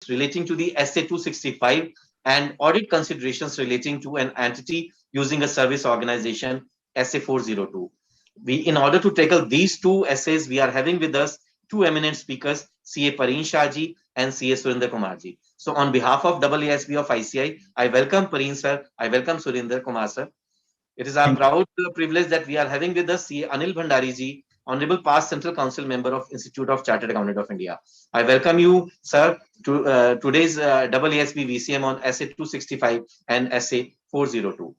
relating to the SA 265 and audit considerations relating to an entity using a service organization SA 402. In order to tackle these two essays, we are having with us two eminent speakers, CA Pareen Shahji and CA Surinder Kumarji. So on behalf of AASB of ICI, I welcome Pareen sir, I welcome Surinder Kumar sir. It is our proud privilege that we are having with us CA Anil Bhandari ji, Honorable Past Central Council Member of Institute of Chartered Accountant of India. I welcome you, sir, to today's AASB VCM on SA 265 and SA 402.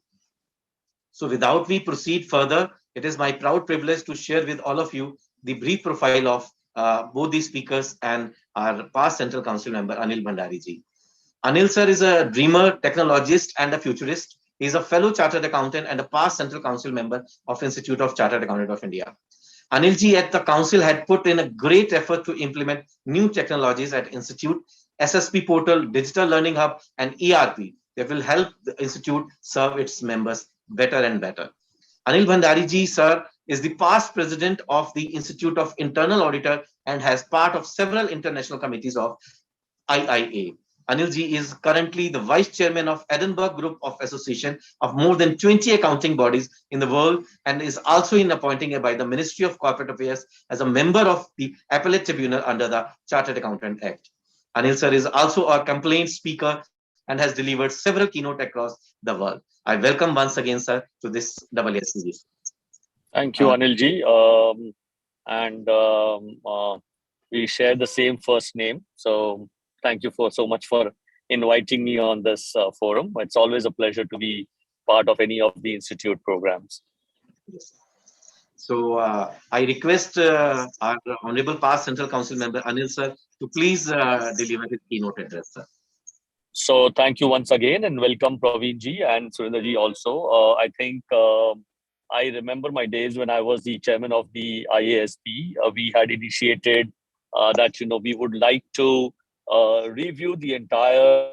So without we proceed further, it is my proud privilege to share with all of you the brief profile of both the speakers and our past Central Council member, Anil Bhandari ji. Anil sir is a dreamer, technologist, and a futurist. He is a fellow chartered accountant and a past Central Council member of Institute of Chartered Accountant of India. Anil ji at the council had put in a great effort to implement new technologies at Institute, SSP portal, digital learning hub, and ERP that will help the Institute serve its members better and better. Anil Bhandari ji, sir, is the past president of the Institute of Internal Auditor and has part of several international committees of IIA. Anil ji is currently the vice chairman of Edinburgh Group of Association of more than 20 accounting bodies in the world and is also in appointing by the Ministry of Corporate Affairs as a member of the Appellate Tribunal under the Chartered Accountant Act. Anil sir is also a complaint speaker and has delivered several keynote across the world. I welcome once again, sir, to this AASB. Thank you, Anil ji. We share the same first name. So thank you so much for inviting me on this forum. It's always a pleasure to be part of any of the Institute programs. Yes. So I request our Honorable Past Central Council member, Anil sir, to please deliver his keynote address, sir. So thank you once again and welcome Praveen ji and Surinder ji also. I think I remember my days when I was the chairman of the IASB. We had initiated that, we would like to review the entire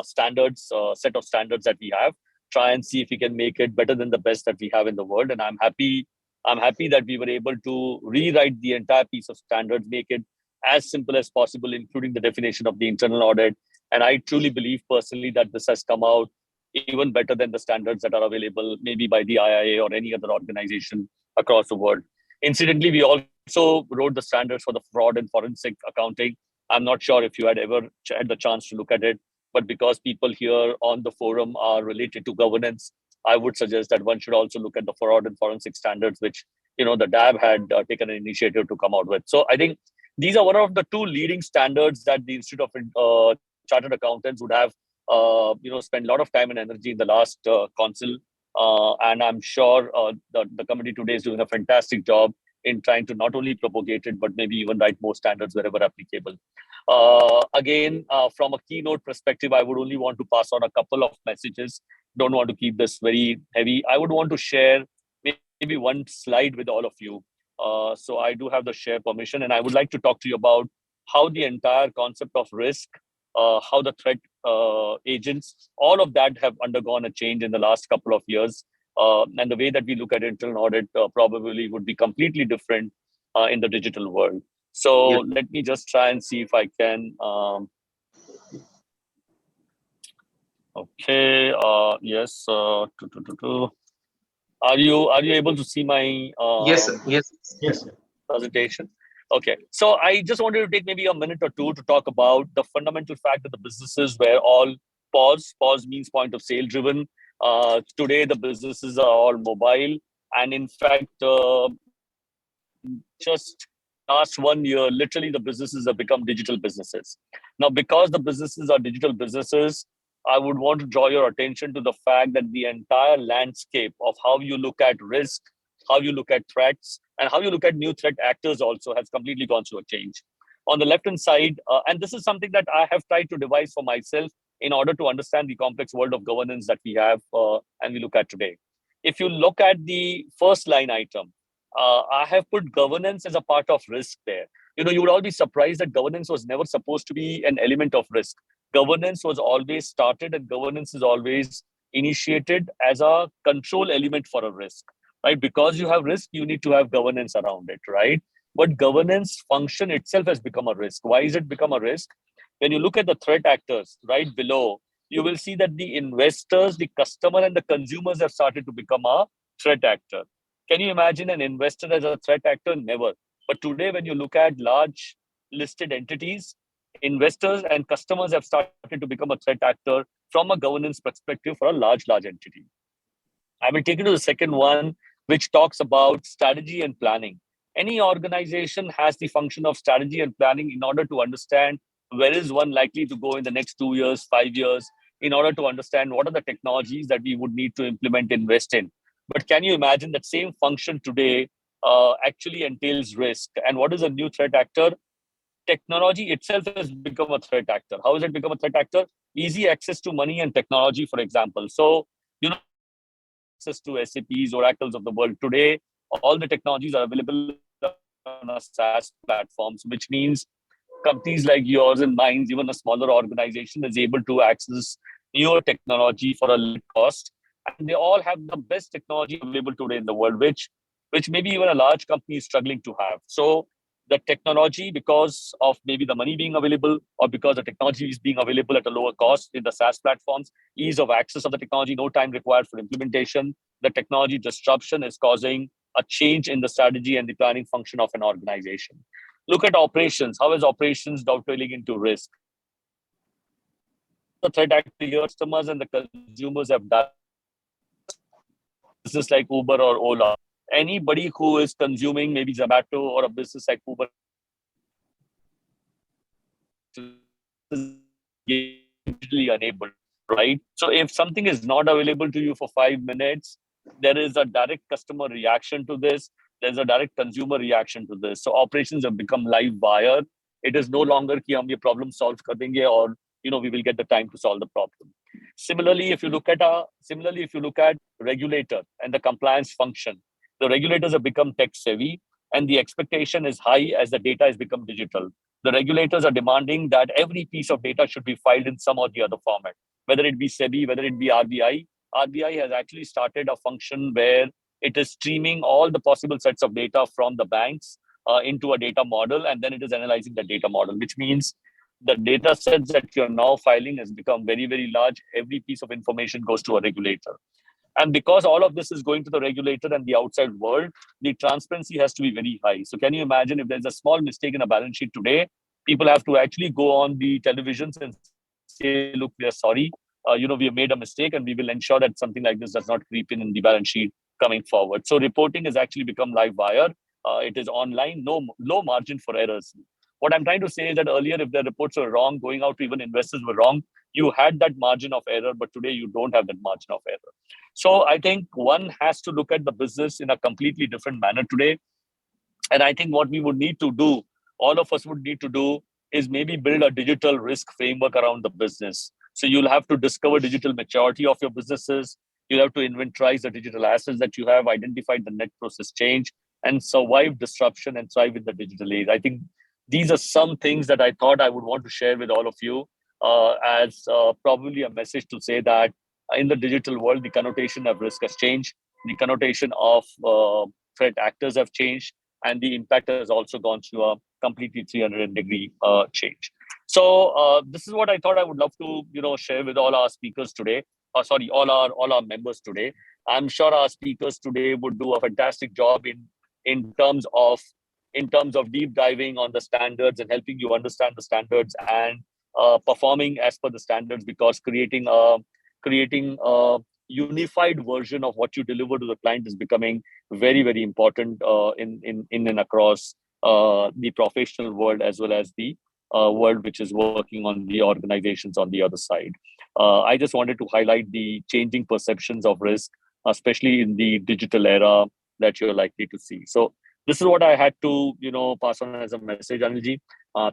standards, set of standards that we have, try and see if we can make it better than the best that we have in the world. And I'm happy that we were able to rewrite the entire piece of standards, make it as simple as possible, including the definition of the internal audit. And I truly believe personally that this has come out even better than the standards that are available maybe by the IIA or any other organization across the world. Incidentally, we also wrote the standards for the fraud and forensic accounting. I'm not sure if you had ever had the chance to look at it, but because people here on the forum are related to governance, I would suggest that one should also look at the fraud and forensic standards, which, the DAB had taken an initiative to come out with. So I think these are one of the two leading standards that the Institute of Chartered Accountants would have, spent a lot of time and energy in the last council. And I'm sure the committee today is doing a fantastic job in trying to not only propagate it, but maybe even write more standards wherever applicable. Again, from a keynote perspective, I would only want to pass on a couple of messages. Don't want to keep this very heavy. I would want to share maybe one slide with all of you. So I do have the share permission, and I would like to talk to you about how the entire concept of risk, how the threat agents, all of that have undergone a change in the last couple of years. And the way that we look at internal audit probably would be completely different in the digital world. So let me just try and see if I can. Okay. Yes. Are you able to see my yes, yes, presentation? Okay, so I just wanted to take maybe a minute or two to talk about the fundamental fact that the businesses were all POS. POS means point of sale driven. Today, the businesses are all mobile. And in fact, just last 1 year, literally the businesses have become digital businesses. Now, because the businesses are digital businesses, I would want to draw your attention to the fact that the entire landscape of how you look at risk, how you look at threats, and how you look at new threat actors also has completely gone through a change. On the left-hand side, and this is something that I have tried to devise for myself in order to understand the complex world of governance that we have and we look at today. If you look at the first line item, I have put governance as a part of risk there. You would all be surprised that governance was never supposed to be an element of risk. Governance was always started and governance is always initiated as a control element for a risk, right? Because you have risk, you need to have governance around it, right? But governance function itself has become a risk. Why is it become a risk? when you look at the threat actors right below, you will see that the investors, the customer, and the consumers have started to become a threat actor. Can you imagine an investor as a threat actor? Never. But today, when you look at large listed entities, investors and customers have started to become a threat actor from a governance perspective for a large entity. I will take you to the second one, which talks about strategy and planning. Any organization has the function of strategy and planning in order to understand where is one likely to go in the next 2 years, 5 years, in order to understand what are the technologies that we would need to implement, invest in. But can you imagine that same function today actually entails risk? And what is a new threat actor? Technology itself has become a threat actor. How has it become a threat actor? Easy access to money and technology, for example. So, access to SAPs, Oracles of the world. Today, all the technologies are available on a SaaS platforms, which means companies like yours and mine, even a smaller organization, is able to access newer technology for a limited cost. And they all have the best technology available today in the world, which maybe even a large company is struggling to have. So the technology, because of maybe the money being available, or because the technology is being available at a lower cost in the SaaS platforms, ease of access of the technology, no time required for implementation, the technology disruption is causing a change in the strategy and the planning function of an organization. Look at operations. How is operations dovetailing into risk? The threat actor here, customers and the consumers have done business like Uber or Ola. Anybody who is consuming maybe Zomato or a business like Uber is digitally enabled, right? So if something is not available to you for 5 minutes, there is a direct customer reaction to this. There's a direct consumer reaction to this. So operations have become live wire. It is no longer कि हम ये problem solve कर देंगे or we will get the time to solve the problem. Similarly, if you look at regulator and the compliance function, the regulators have become tech savvy, and the expectation is high as the data has become digital. The regulators are demanding that every piece of data should be filed in some or the other format, whether it be SEBI, whether it be RBI. RBI has actually started a function where it is streaming all the possible sets of data from the banks into a data model, and then it is analyzing the data model, which means the data sets that you're now filing has become very, very large. Every piece of information goes to a regulator. And because all of this is going to the regulator and the outside world, the transparency has to be very high. So can you imagine if there's a small mistake in a balance sheet today, people have to actually go on the televisions and say, look, we are sorry. We have made a mistake, and we will ensure that something like this does not creep in the balance sheet coming forward. So reporting has actually become live wire. It is online, no low margin for errors. What I'm trying to say is that earlier, if the reports were wrong, going out to even investors were wrong, you had that margin of error, but today you don't have that margin of error. So I think one has to look at the business in a completely different manner today. And I think what we would need to do, all of us would need to do, is maybe build a digital risk framework around the business. So you'll have to discover digital maturity of your businesses. You'll have to inventorize the digital assets that you have, identify the net process change, and survive disruption and thrive in the digital age. I think these are some things that I thought I would want to share with all of you as probably a message to say that in the digital world, the connotation of risk has changed. The connotation of threat actors have changed, and the impact has also gone through a completely 300-degree change. So this is what I thought I would love to share with all our speakers today. All our members today. I'm sure our speakers today would do a fantastic job in terms of deep diving on the standards and helping you understand the standards and performing as per the standards, because creating a unified version of what you deliver to the client is becoming very, very important in and across the professional world, as well as the world which is working on the organizations on the other side. I just wanted to highlight the changing perceptions of risk, especially in the digital era that you're likely to see. So this is what I had to pass on as a message, Anilji.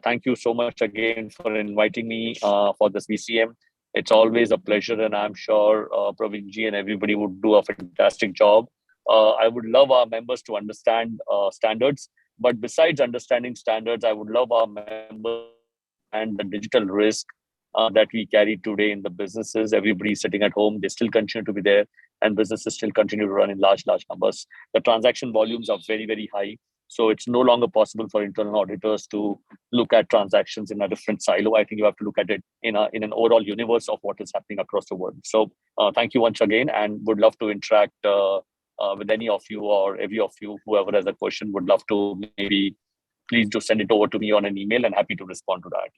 Thank you so much again for inviting me for this VCM. It's always a pleasure, and I'm sure Pravinji and everybody would do a fantastic job. I would love our members to understand standards, but besides understanding standards, I would love our members and the digital risk that we carry today in the businesses. Everybody sitting at home, they still continue to be there, and businesses still continue to run in large numbers. The transaction volumes are very, very high. So it's no longer possible for internal auditors to look at transactions in a different silo. I think you have to look at it in an overall universe of what is happening across the world. So thank you once again, and would love to interact with any of you or every of you, whoever has a question, would love to maybe please do send it over to me on an email, and happy to respond to that.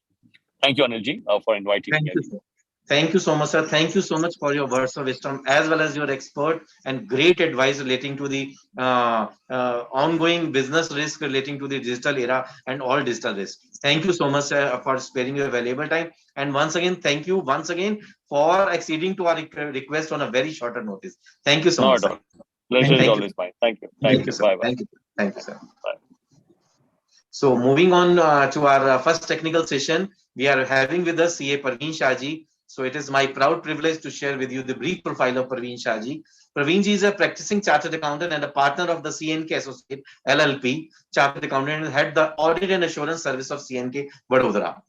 Thank you, Anilji, for inviting Thank me you, again. sir. Thank you so much, sir. Thank you so much for your words of wisdom as well as your expert and great advice relating to the ongoing business risk relating to the digital era and all digital risk. Thank you so much, sir, for sparing your valuable time. And once again, thank you once again for acceding to our request on a very shorter notice. Thank you so Not much, at sir. all. Pleasure is Thank you. always mine. Thank you. Thank Thank you, you. sir. Bye bye. Thank you. Thank you, sir. Bye. So moving on to our first technical session, we are having with us CA Parveen Shahji. So it is my proud privilege to share with you the brief profile of Parveen Shahji. Parveen ji is a practicing chartered accountant and a partner of the CNK Associate LLP, chartered accountant, and head the audit and assurance service of CNK Vadodara.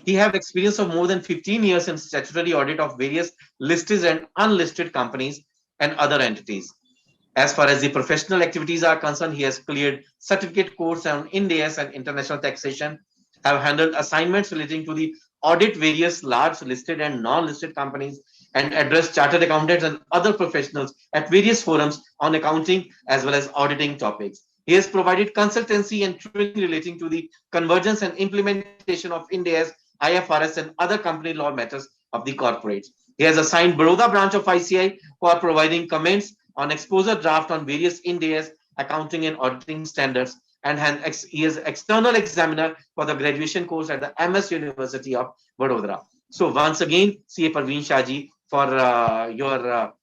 He have experience of more than 15 years in statutory audit of various listed and unlisted companies and other entities. As far as the professional activities are concerned, he has cleared certificate course on Ind AS and international taxation, have handled assignments relating to the audit various large listed and non-listed companies, and addressed chartered accountants and other professionals at various forums on accounting as well as auditing topics. He has provided consultancy and training relating to the convergence and implementation of Ind AS, IFRS, and other company law matters of the corporates. He has assigned Baroda branch of ICI for providing comments on exposure draft on various Ind AS accounting and auditing standards, and he is external examiner for the graduation course at the MS University of Vadodara. So once again, CA Parveen Shahji, for your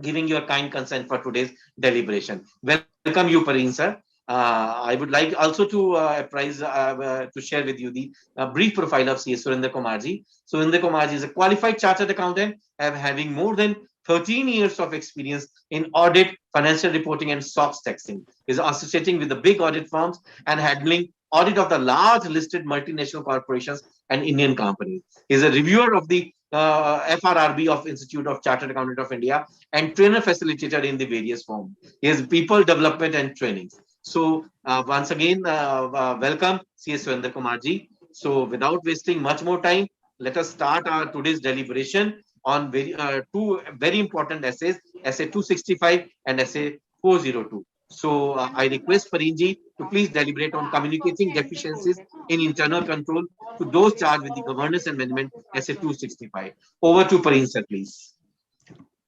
giving your kind consent for today's deliberation. Welcome you, Parveen, sir. I would like also to to share with you the brief profile of CA Surinder Kumarji. Surinder Kumarji is a qualified chartered accountant, having more than 13 years of experience in audit, financial reporting, and SOX taxing. Is associating with the big audit firms and handling audit of the large listed multinational corporations and Indian companies. He is a reviewer of the FRRB of Institute of Chartered Accountant of India and trainer facilitator in the various forms. He has people development and training. So once again, welcome, C.S. Surendra Kumarji. So without wasting much more time, let us start our today's deliberation on two very important essays, Essay 265 and Essay 402. So I request Parinji to please deliberate on communicating deficiencies in internal control to those charged with the governance and management, Essay 265. Over to Parin, sir, please.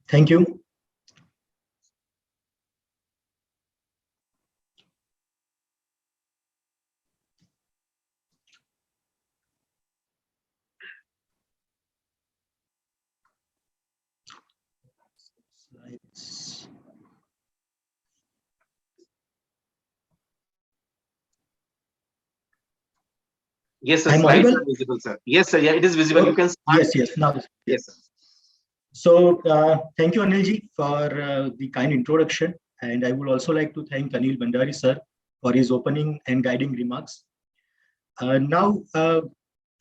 Thank you. Yes, sir. I'm Slides audible? are visible, sir. Yes, sir. Yeah, it is visible. You can start. Yes. Now, yes, sir. So, thank you, Anilji, for the kind introduction. And I would also like to thank Anil Bandari, sir, for his opening and guiding remarks. Now, I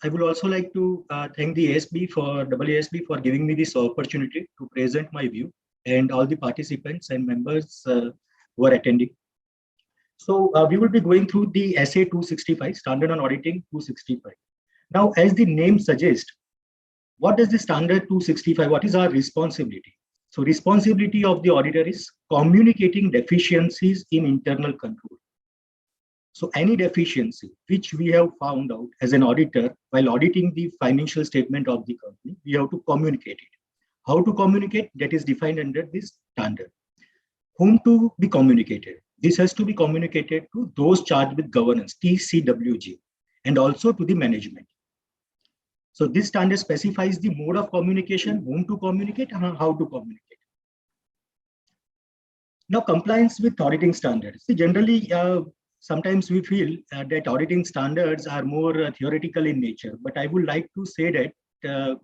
would also like to thank the ASB for giving me this opportunity to present my view and all the participants and members who are attending. So we will be going through the Essay 265, Standard on Auditing 265. Now, as the name suggests, what does the Standard 265, what is our responsibility? So responsibility of the auditor is communicating deficiencies in internal control. So any deficiency which we have found out as an auditor while auditing the financial statement of the company, we have to communicate it. How to communicate? That is defined under this standard. Whom to be communicated? This has to be communicated to those charged with governance, TCWG, and also to the management. So this standard specifies the mode of communication, whom to communicate, and how to communicate. Now, compliance with auditing standards. See, generally, sometimes we feel that auditing standards are more theoretical in nature, but I would like to say that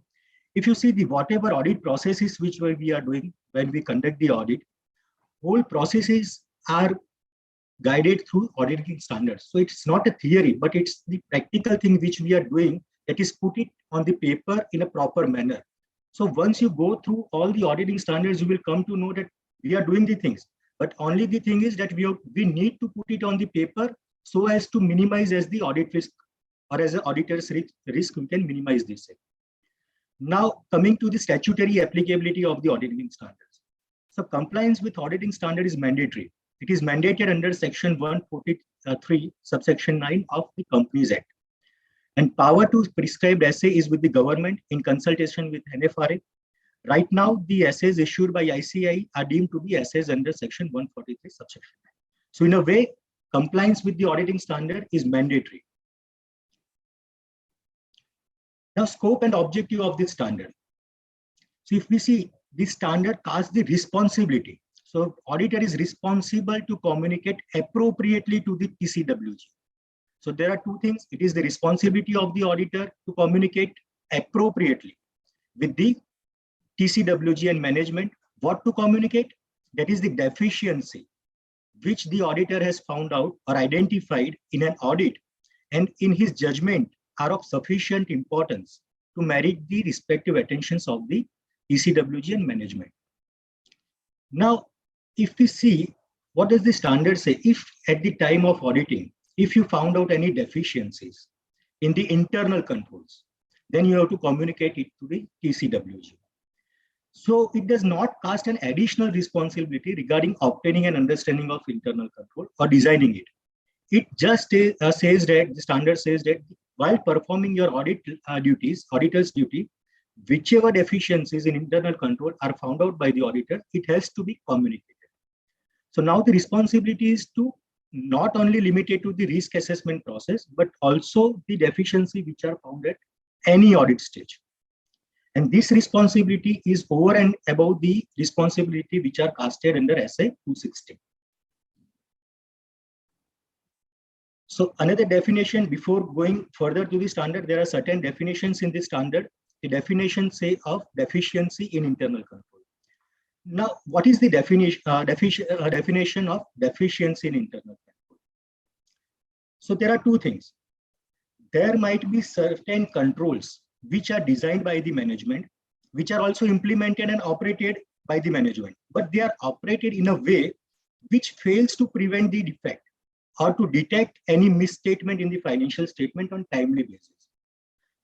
if you see the whatever audit processes which we are doing when we conduct the audit, whole processes are guided through auditing standards. So it's not a theory, but it's the practical thing which we are doing that is put it on the paper in a proper manner. So once you go through all the auditing standards, you will come to know that we are doing the things, But only the thing is that we need to put it on the paper so as to minimize as the audit risk, or as an auditor's risk, we can minimize this. Now, coming to the statutory applicability of the auditing standards. So compliance with auditing standard is mandatory. It is mandated under section 143, subsection 9 of the Companies Act. And power to prescribe essay is with the government in consultation with NFRA. Right now, the essays issued by ICAI are deemed to be essays under section 143, subsection 9. So in a way, compliance with the auditing standard is mandatory. Now, scope and objective of this standard. So if we see, this standard casts the responsibility. So auditor is responsible to communicate appropriately to the TCWG. So there are two things. It is the responsibility of the auditor to communicate appropriately with the TCWG and management. What to communicate? That is the deficiency which the auditor has found out or identified in an audit, and in his judgment are of sufficient importance to merit the respective attentions of the TCWG and management. Now, if we see, what does the standard say? If at the time of auditing, if you found out any deficiencies in the internal controls, then you have to communicate it to the TCWG. So it does not cast an additional responsibility regarding obtaining an understanding of internal control or designing it. It just says that the standard says that while performing your audit duties, auditor's duty, whichever deficiencies in internal control are found out by the auditor, it has to be communicated. So now the responsibility is to not only limited to the risk assessment process, but also the deficiency which are found at any audit stage. And this responsibility is over and above the responsibility which are casted under SA 260. So another definition, before going further to the standard, there are certain definitions in the standard. The definition say of deficiency in internal control. Now, what is the definition of deficiency in internal control? So there are two things. There might be certain controls which are designed by the management, which are also implemented and operated by the management, but they are operated in a way which fails to prevent the defect or to detect any misstatement in the financial statement on timely basis.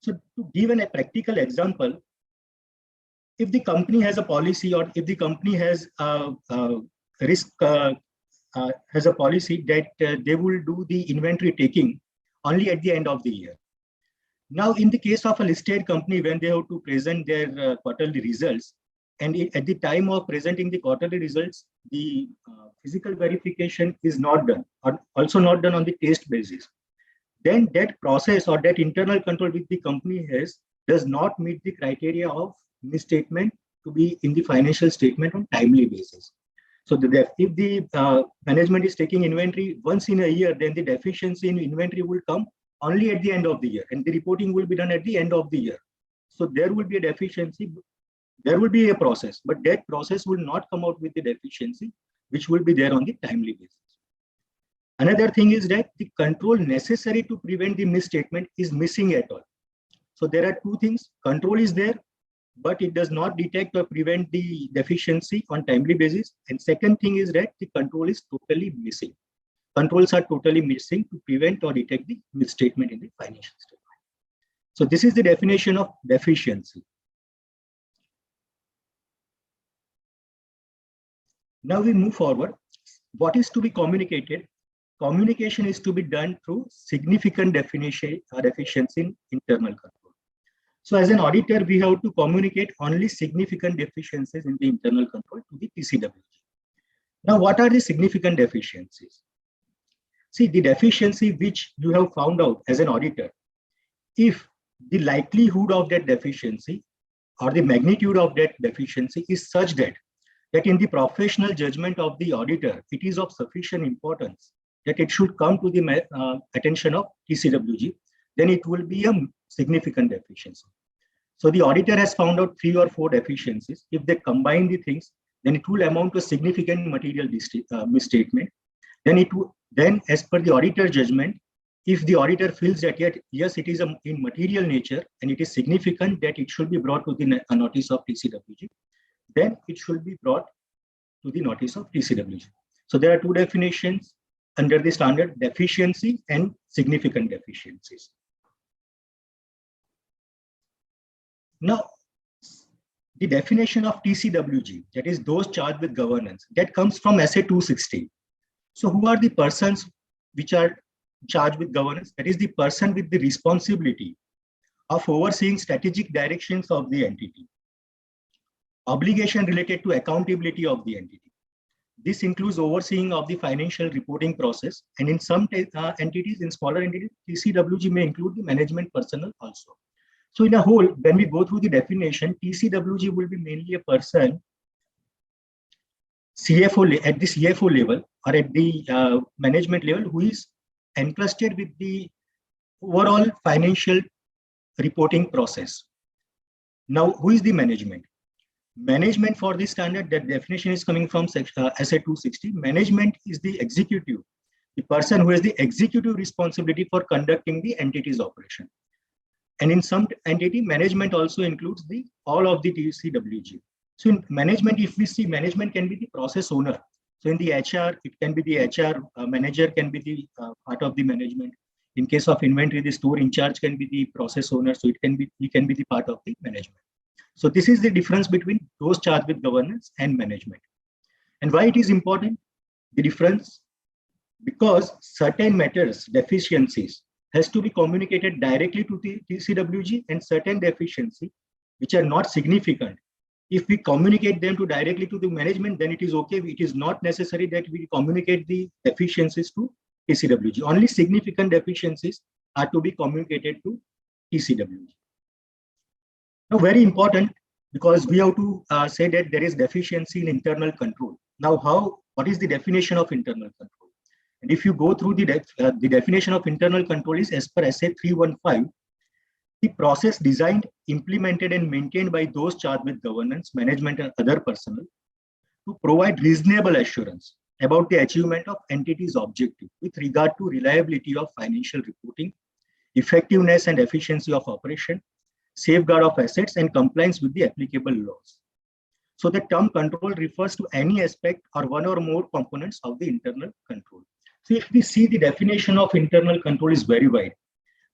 So to give a practical example, if the company has a policy, or if the company has a policy that they will do the inventory taking only at the end of the year. Now, in the case of a listed company, when they have to present their quarterly results, and at the time of presenting the quarterly results, the physical verification is not done, or also not done on the test basis, then that process or that internal control which the company has does not meet the criteria of misstatement to be in the financial statement on timely basis. So if the management is taking inventory once in a year, then the deficiency in inventory will come only at the end of the year, and the reporting will be done at the end of the year. So there will be a deficiency, there will be a process, but that process will not come out with the deficiency, which will be there on the timely basis. Another thing is that the control necessary to prevent the misstatement is missing at all. So there are two things. Control is there, but it does not detect or prevent the deficiency on timely basis. And second thing is that the control is totally missing. Controls are totally missing to prevent or detect the misstatement in the financial statement. So this is the definition of deficiency. Now we move forward. What is to be communicated? Communication is to be done through significant deficiency in internal control. So as an auditor, we have to communicate only significant deficiencies in the internal control to the TCWG. Now, what are the significant deficiencies? See, the deficiency which you have found out as an auditor, if the likelihood of that deficiency or the magnitude of that deficiency is such that in the professional judgment of the auditor, it is of sufficient importance that it should come to the attention of TCWG, then it will be a significant deficiency. So the auditor has found out 3 or 4 deficiencies. If they combine the things, then it will amount to a significant material misstatement. Then as per the auditor judgment, if the auditor feels that yes, it is in material nature and it is significant that it should be brought to the notice of TCWG, then it should be brought to the notice of TCWG. So there are two definitions under the standard: deficiency and significant deficiencies. Now, the definition of TCWG, that is those charged with governance, that comes from SA 260. So who are the persons which are charged with governance? That is the person with the responsibility of overseeing strategic directions of the entity, obligation related to accountability of the entity. This includes overseeing of the financial reporting process, and in some entities, in smaller entities, TCWG may include the management personnel also. So in a whole, when we go through the definition, TCWG will be mainly a person CFO at the CFO level or at the management level who is entrusted with the overall financial reporting process. Now, who is the management? Management for this standard, that definition is coming from SA 260. Management is the executive, the person who has the executive responsibility for conducting the entity's operation. And in some entity, management also includes all of the TCWG. So in management, if we see, management can be the process owner. So in the HR, it can be the HR manager can be the part of the management. In case of inventory, the store in charge can be the process owner. So he can be the part of the management. So this is the difference between those charged with governance and management. And why it is important? The difference, because certain matters, deficiencies, has to be communicated directly to the TCWG, and certain deficiencies which are not significant, if we communicate them directly to the management, then it is okay. It is not necessary that we communicate the deficiencies to TCWG. Only significant deficiencies are to be communicated to TCWG. Now, very important, because we have to say that there is deficiency in internal control. Now, what is the definition of internal control? And if you go through the definition of internal control is as per SA 315, the process designed, implemented, and maintained by those charged with governance, management, and other personnel to provide reasonable assurance about the achievement of entity's objective with regard to reliability of financial reporting, effectiveness and efficiency of operation, safeguard of assets, and compliance with the applicable laws. So the term control refers to any aspect or one or more components of the internal control. So if we see, the definition of internal control is very wide.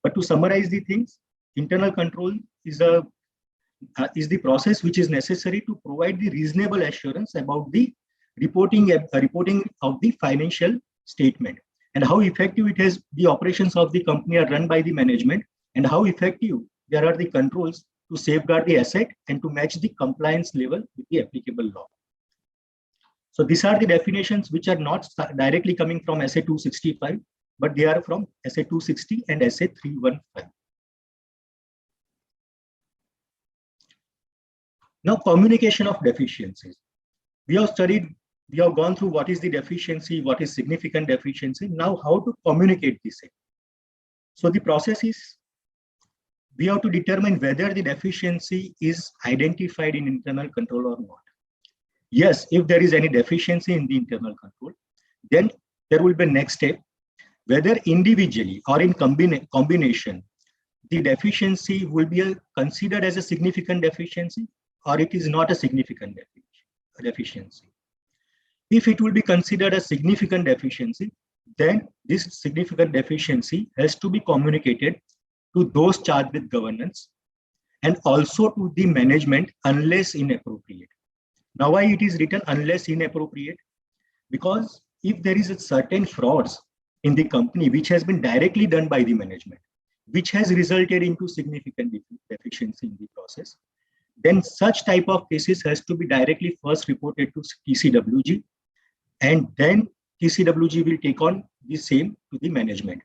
But to summarize the things, internal control is the process which is necessary to provide the reasonable assurance about the reporting of the financial statement, and how effective it is. The operations of the company are run by the management, and how effective there are the controls to safeguard the asset and to match the compliance level with the applicable law. So these are the definitions which are not directly coming from SA 265, but they are from SA 260 and SA 315. Now, communication of deficiencies. We have gone through what is the deficiency, what is significant deficiency. Now, how to communicate this? So the process is, we have to determine whether the deficiency is identified in internal control or not. Yes, if there is any deficiency in the internal control, then there will be next step, whether individually or in combination, the deficiency will be considered as a significant deficiency, or it is not a significant deficiency. If it will be considered a significant deficiency, then this significant deficiency has to be communicated to those charged with governance and also to the management unless inappropriate. Now, why it is written unless inappropriate? Because if there is a certain frauds in the company which has been directly done by the management, which has resulted into significant deficiency in the process, then such type of cases has to be directly first reported to TCWG, and then TCWG will take on the same to the management.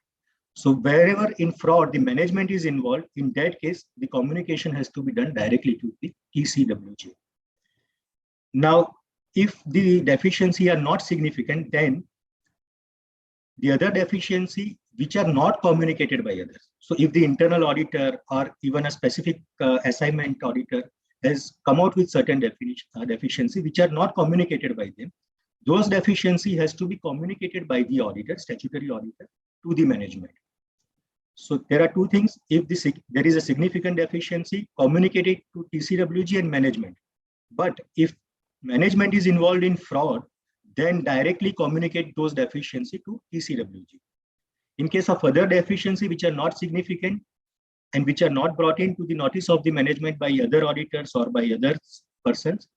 So wherever in fraud the management is involved, in that case, the communication has to be done directly to the TCWG. Now, if the deficiency are not significant, then the other deficiency which are not communicated by others. So if the internal auditor or even a specific assignment auditor has come out with certain deficiency which are not communicated by them, those deficiency has to be communicated by the auditor, statutory auditor, to the management. So there are two things. If there is a significant deficiency, communicate it to TCWG and management. But if management is involved in fraud, then directly communicate those deficiencies to TCWG. In case of other deficiencies which are not significant and which are not brought into the notice of the management by other auditors or by other persons,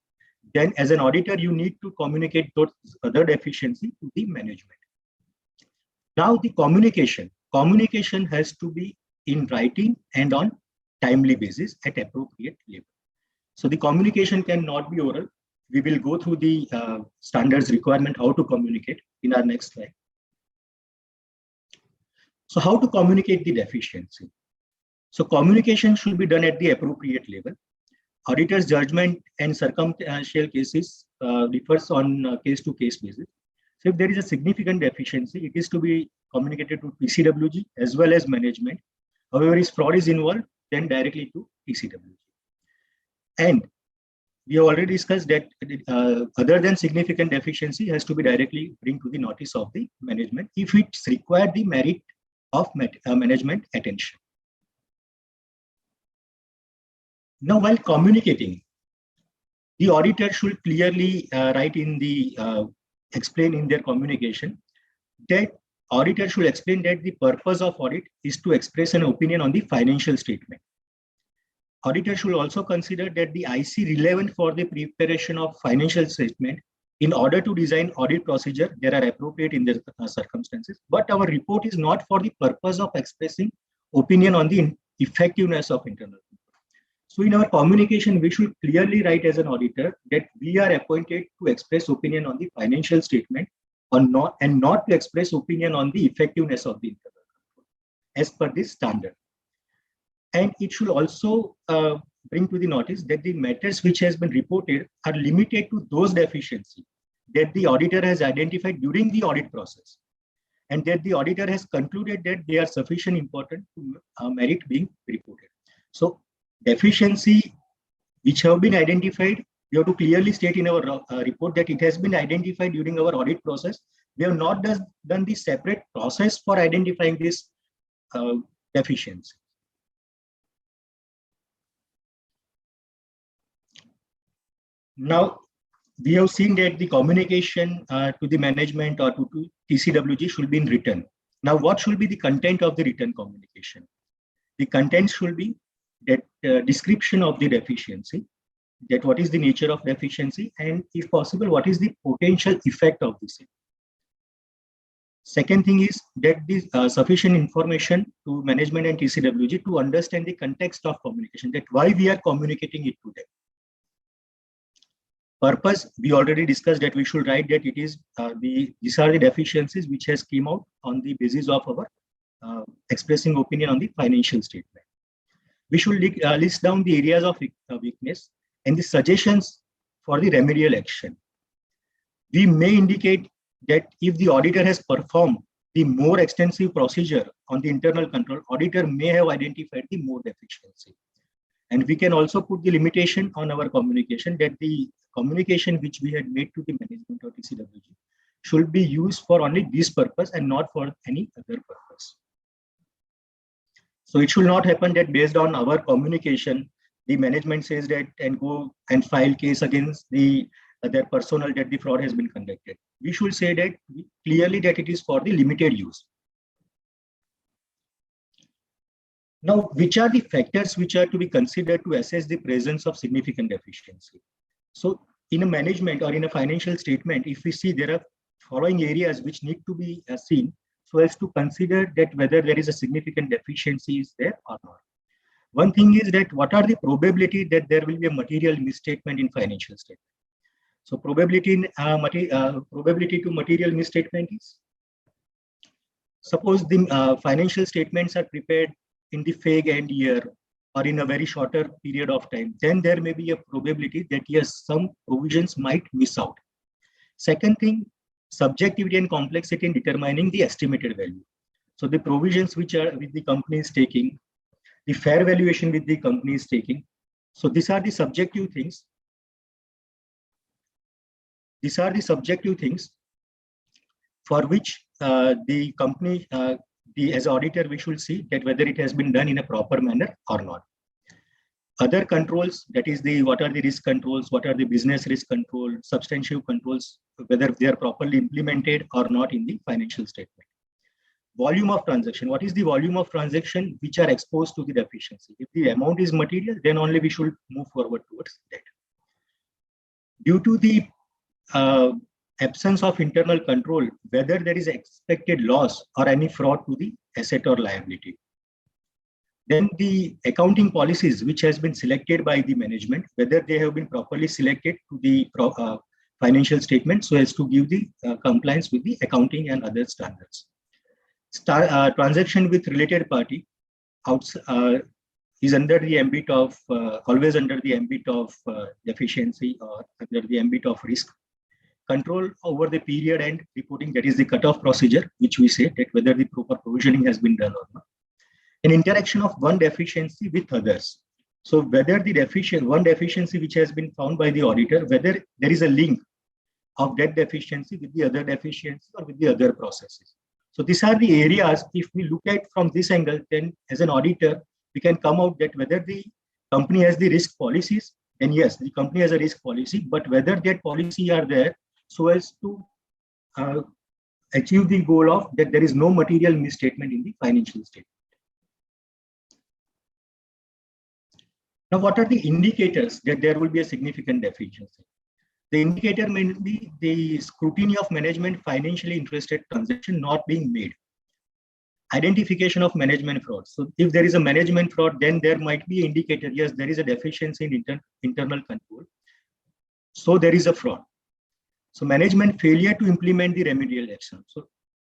then as an auditor, you need to communicate those other deficiencies to the management. Now the communication has to be in writing and on timely basis at appropriate level. So the communication cannot be oral. We will go through the standards requirement, how to communicate in our next slide. So how to communicate the deficiency? So communication should be done at the appropriate level. Auditor's judgment and circumstantial cases differs on case-to-case basis. So if there is a significant deficiency, it is to be communicated to TCWG as well as management. However, if fraud is involved, then directly to TCWG. And we have already discussed that other than significant deficiency has to be directly bring to the notice of the management if it's required the merit of management attention. Now, while communicating, the auditor should clearly write in the explain in their communication that auditor should explain that the purpose of audit is to express an opinion on the financial statement. Auditor should also consider that the IC relevant for the preparation of financial statement in order to design audit procedure, they are appropriate in the circumstances, but our report is not for the purpose of expressing opinion on the effectiveness of internal control. So in our communication, we should clearly write as an auditor that we are appointed to express opinion on the financial statement or not, and not to express opinion on the effectiveness of the internal control as per this standard. And it should also bring to the notice that the matters which has been reported are limited to those deficiencies that the auditor has identified during the audit process, and that the auditor has concluded that they are sufficient important to merit being reported. So deficiency which have been identified, we have to clearly state in our report that it has been identified during our audit process. We have not done the separate process for identifying this deficiency. Now, we have seen that the communication to the management or to TCWG should be in written. Now, what should be the content of the written communication? The content should be that description of the deficiency, that what is the nature of deficiency, and if possible, what is the potential effect of the same. Second thing is that the sufficient information to management and TCWG to understand the context of communication, that why we are communicating it to them. Purpose, we already discussed that we should write that it is these are the deficiencies which has came out on the basis of our expressing opinion on the financial statement. We should list down the areas of weakness and the suggestions for the remedial action. We may indicate that if the auditor has performed the more extensive procedure on the internal control, auditor may have identified the more deficiency. And we can also put the limitation on our communication that the communication which we had made to the management or TCWG should be used for only this purpose and not for any other purpose. So it should not happen that based on our communication, the management says that and go and file case against the other personnel that the fraud has been conducted. We should say that clearly that it is for the limited use. Now, which are the factors which are to be considered to assess the presence of significant deficiency? So in a management or in a financial statement, if we see there are following areas which need to be seen so as to consider that whether there is a significant deficiency is there or not. One thing is that what are the probability that there will be a material misstatement in financial statement? So probability to material misstatement is, suppose the financial statements are prepared in the fake end year or in a very shorter period of time, then there may be a probability that yes, some provisions might miss out. Second thing, subjectivity and complexity in determining the estimated value. So the provisions which are with the company is taking, the fair valuation with the company is taking. So these are the subjective things. These are the subjective things for which the company, as auditor, we should see that whether it has been done in a proper manner or not. other controls, that is what are the risk controls, what are the business risk control, substantive controls, whether they are properly implemented or not in the financial statement. Volume of transaction, what is the volume of transaction which are exposed to the deficiency? If the amount is material, then only we should move forward towards that. Due to the absence of internal control, whether there is expected loss or any fraud to the asset or liability. Then the accounting policies which has been selected by the management, whether they have been properly selected to the financial statement so as to give the compliance with the accounting and other standards. Transaction with related party is under the ambit of always under the ambit of deficiency or under the ambit of risk. Control over the period and reporting, that is the cutoff procedure, which we say that whether the proper provisioning has been done or not. An interaction of one deficiency with others. So whether the one deficiency which has been found by the auditor, whether there is a link of that deficiency with the other deficiency or with the other processes. So these are the areas, if we look at from this angle, then as an auditor, we can come out that whether the company has the risk policies, then yes, the company has a risk policy, but whether that policy are there so as to achieve the goal of that there is no material misstatement in the financial statement. Now, what are the indicators that there will be a significant deficiency? The indicator may be the scrutiny of management financially interested transaction not being made. Identification of management fraud. So if there is a management fraud, then there might be an indicator, yes, there is a deficiency in internal control. So there is a fraud. So management failure to implement the remedial action. So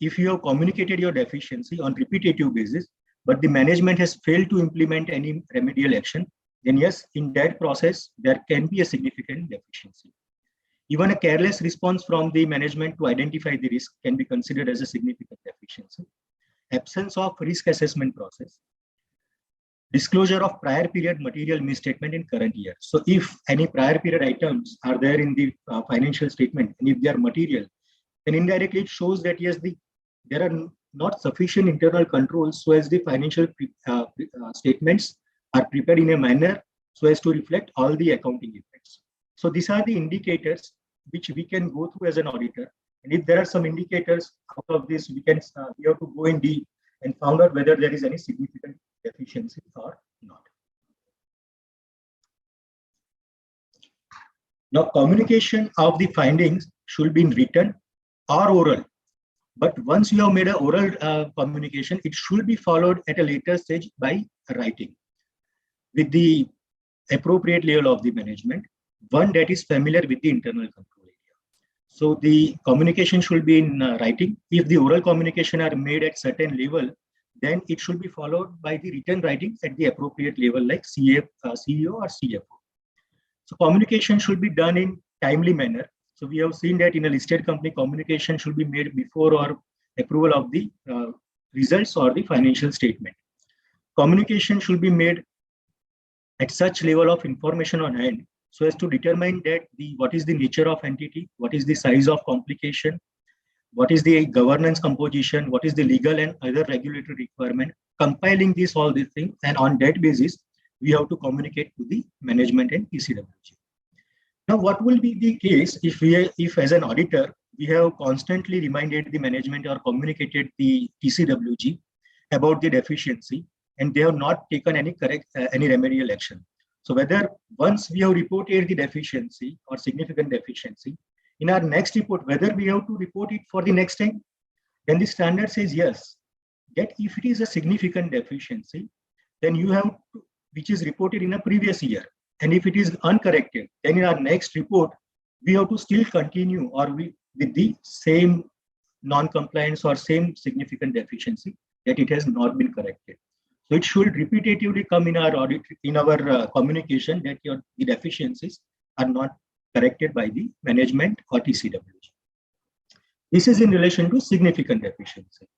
if you have communicated your deficiency on repetitive basis, but the management has failed to implement any remedial action, then yes, in that process, there can be a significant deficiency. Even a careless response from the management to identify the risk can be considered as a significant deficiency. Absence of risk assessment process. Disclosure of prior period material misstatement in current year. So if any prior period items are there in the financial statement, and if they are material, then indirectly it shows that yes, there are not sufficient internal controls so as the financial statements are prepared in a manner so as to reflect all the accounting effects. So these are the indicators which we can go through as an auditor. And if there are some indicators out of this, we have to go in deep and find out whether there is any significant deficiency or not. Now, communication of the findings should be in written or oral. But once you have made an oral communication, it should be followed at a later stage by writing with the appropriate level of the management, one that is familiar with the internal control area. So the communication should be in writing. If the oral communication are made at certain level, then it should be followed by the written writing at the appropriate level like CEO or CFO. So communication should be done in timely manner. So we have seen that in a listed company, communication should be made before or approval of the results or the financial statement. Communication should be made at such level of information on hand so as to determine that what is the nature of entity, what is the size of complication, what is the governance composition, what is the legal and other regulatory requirement, compiling all these things, and on that basis, we have to communicate to the management and TCWG. Now, what will be the case if as an auditor, we have constantly reminded the management or communicated the TCWG about the deficiency, and they have not taken any remedial action. So whether once we have reported the deficiency or significant deficiency, in our next report, whether we have to report it for the next time, then the standard says yes, that if it is a significant deficiency, then you have to, which is reported in a previous year. And if it is uncorrected, then in our next report, we have to still continue with the same non-compliance or same significant deficiency that it has not been corrected. So it should repetitively come in our audit, in our communication that the deficiencies are not corrected by the management or TCWG. This is in relation to significant deficiency.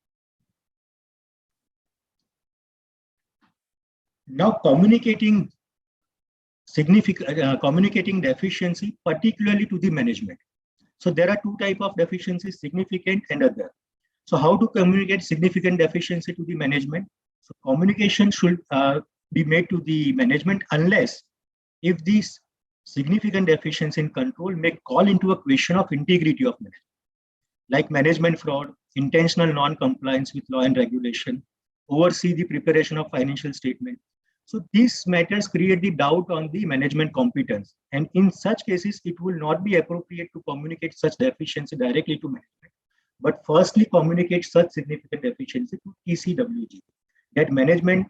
Now, communicating deficiency, particularly to the management. So there are two types of deficiencies, significant and other. So how to communicate significant deficiency to the management? So communication should be made to the management unless if these significant deficiency in control may call into a question of integrity of management, like management fraud, intentional non-compliance with law and regulation, oversee the preparation of financial statement. So these matters create the doubt on the management competence. And in such cases, it will not be appropriate to communicate such deficiency directly to management, but firstly communicate such significant deficiency to TCWG. That management,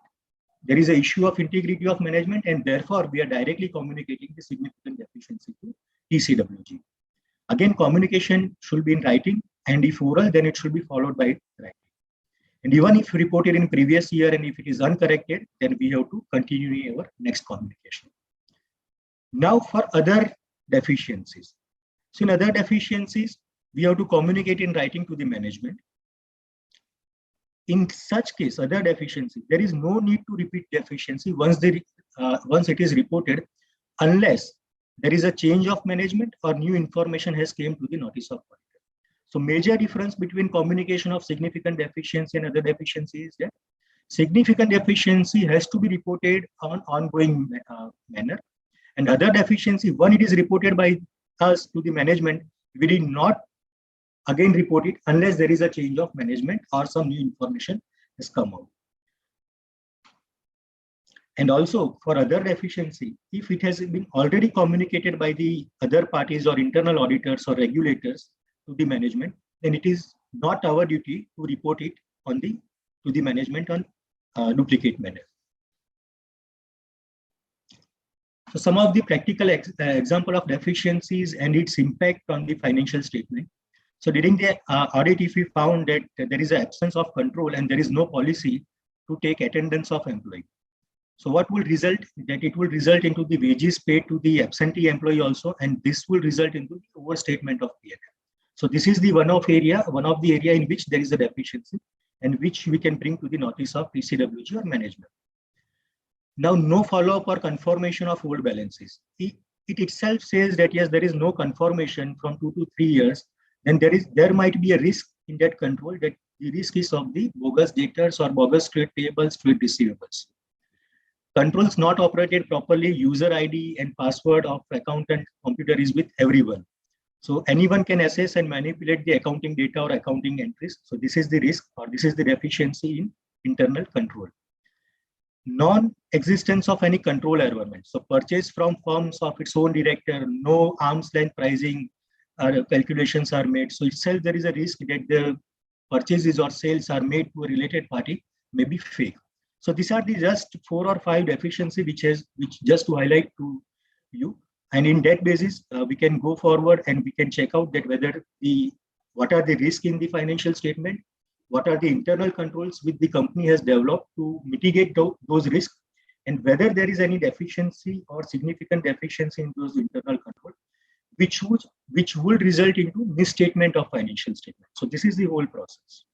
there is an issue of integrity of management, and therefore we are directly communicating the significant deficiency to TCWG. Again, communication should be in writing, and if oral, then it should be followed by writing. And even if reported in previous year and if it is uncorrected, then we have to continue our next communication. Now for other deficiencies. So in other deficiencies, we have to communicate in writing to the management. In such case, other deficiency, there is no need to repeat deficiency once it is reported, unless there is a change of management or new information has came to the notice of auditor. So major difference between communication of significant deficiency and other deficiency is that significant deficiency has to be reported on ongoing manner, and other deficiency, when it is reported by us to the management, we did not again report it unless there is a change of management or some new information has come out. And also for other deficiency, if it has been already communicated by the other parties or internal auditors or regulators to the management, then it is not our duty to report it to the management on duplicate manner. So some of the practical example of deficiencies and its impact on the financial statement. So during the audit, if we found that there is an absence of control and there is no policy to take attendance of employee, so what will result? That it will result into the wages paid to the absentee employee also, and this will result into the overstatement of P&L. So this is the one of the area in which there is a deficiency and which we can bring to the notice of TCWG or management. Now, no follow-up or confirmation of old balances. It itself says that yes, there is no confirmation from 2 to 3 years, then there might be a risk in that control, that the risk is of the bogus debtors or bogus trade payables, trade receivables. Controls not operated properly, user ID and password of accountant computer is with everyone. So anyone can access and manipulate the accounting data or accounting entries. So this is the risk, or this is the deficiency in internal control. Non-existence of any control environment. So purchase from firms of its own director, no arm's length pricing calculations are made. So itself there is a risk that the purchases or sales are made to a related party may be fake. So these are the just 4 or 5 deficiencies which just to highlight to you. And in that basis, we can go forward and we can check out that what are the risks in the financial statement, what are the internal controls which the company has developed to mitigate those risks, and whether there is any deficiency or significant deficiency in those internal controls, which will result into misstatement of financial statement. So this is the whole process.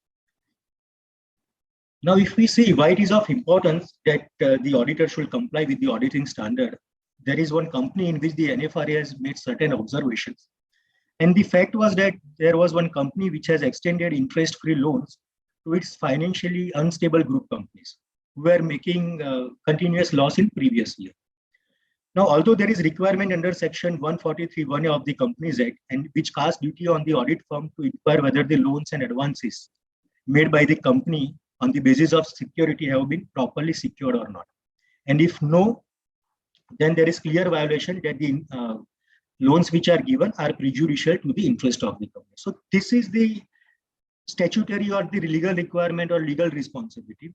Now, if we see why it is of importance that the auditor should comply with the auditing standard, there is one company in which the NFR has made certain observations. And the fact was that there was one company which has extended interest-free loans to its financially unstable group companies who were making continuous loss in previous year. Now, although there is requirement under section 143(1) of the Companies Act, and which casts duty on the audit firm to inquire whether the loans and advances made by the company on the basis of security have been properly secured or not. And if no, then there is clear violation that the loans which are given are prejudicial to the interest of the company. So this is the statutory or the legal requirement or legal responsibility.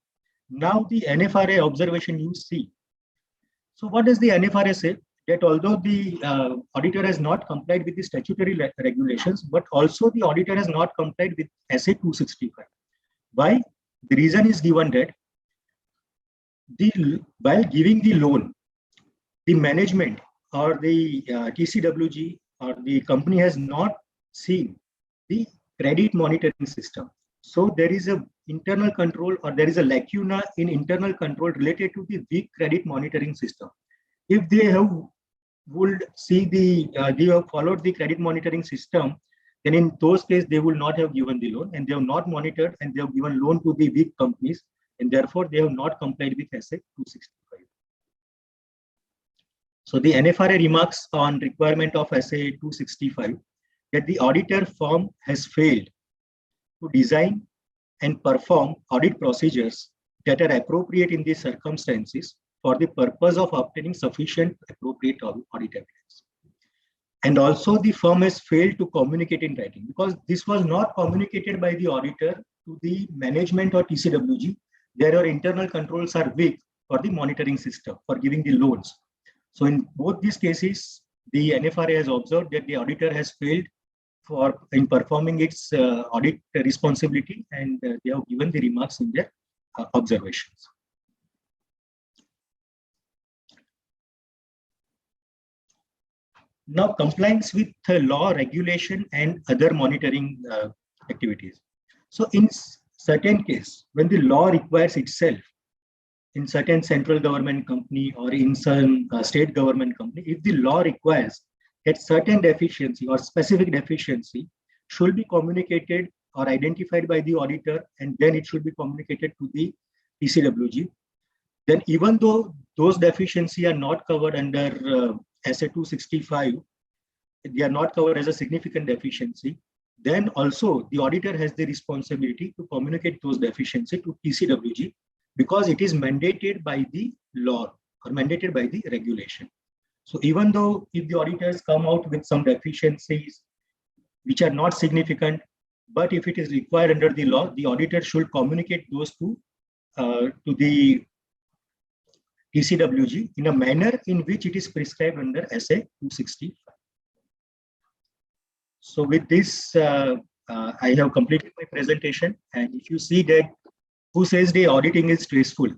Now the NFRA observation you see. So what does the NFRA say? That although the auditor has not complied with the statutory regulations, but also the auditor has not complied with SA 265. Why? The reason is given that while giving the loan, the management or the TCWG or the company has not seen the credit monitoring system. So there is a internal control, or there is a lacuna in internal control related to the weak credit monitoring system. If they have they have followed the credit monitoring system, then in those cases they will not have given the loan, and they have not monitored and they have given loan to the weak companies, and therefore they have not complied with SA 265. So the NFRA remarks on requirement of SA 265 that the auditor firm has failed to design and perform audit procedures that are appropriate in these circumstances for the purpose of obtaining sufficient appropriate audit evidence. And also the firm has failed to communicate in writing, because this was not communicated by the auditor to the management or TCWG. Their internal controls are weak for the monitoring system for giving the loans. So in both these cases, the NFRA has observed that the auditor has failed in performing its audit responsibility, and they have given the remarks in their observations. Now, compliance with law, regulation, and other monitoring activities. So in certain case, when the law requires itself, in certain central government company or in some state government company, if the law requires that certain deficiency or specific deficiency should be communicated or identified by the auditor, and then it should be communicated to the TCWG, then even though those deficiencies are not covered under SA 265, they are not covered as a significant deficiency, then also the auditor has the responsibility to communicate those deficiencies to TCWG, because it is mandated by the law or mandated by the regulation. So even though if the auditors come out with some deficiencies which are not significant, but if it is required under the law, the auditor should communicate those to the TCWG in a manner in which it is prescribed under SA 265. So with this, I have completed my presentation. And if you see that who says the auditing is stressful,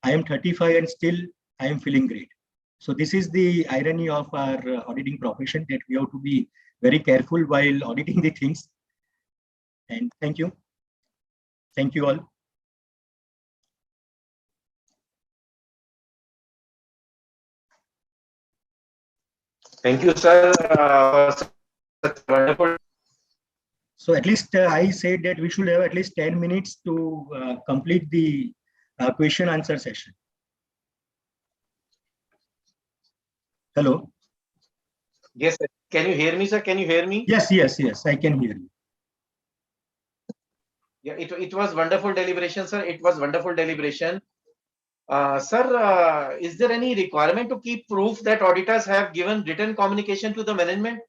I am 35 and still I am feeling great. So this is the irony of our auditing profession, that we have to be very careful while auditing the things. And thank you. Thank you all. Thank you, sir, for such wonderful. So at least I said that we should have at least 10 minutes to complete the question answer session. Hello. Yes, sir. Can you hear me, sir? Can you hear me? Yes, I can hear you. Yeah, it was wonderful deliberation, sir. It was wonderful deliberation. Sir, is there any requirement to keep proof that auditors have given written communication to the management?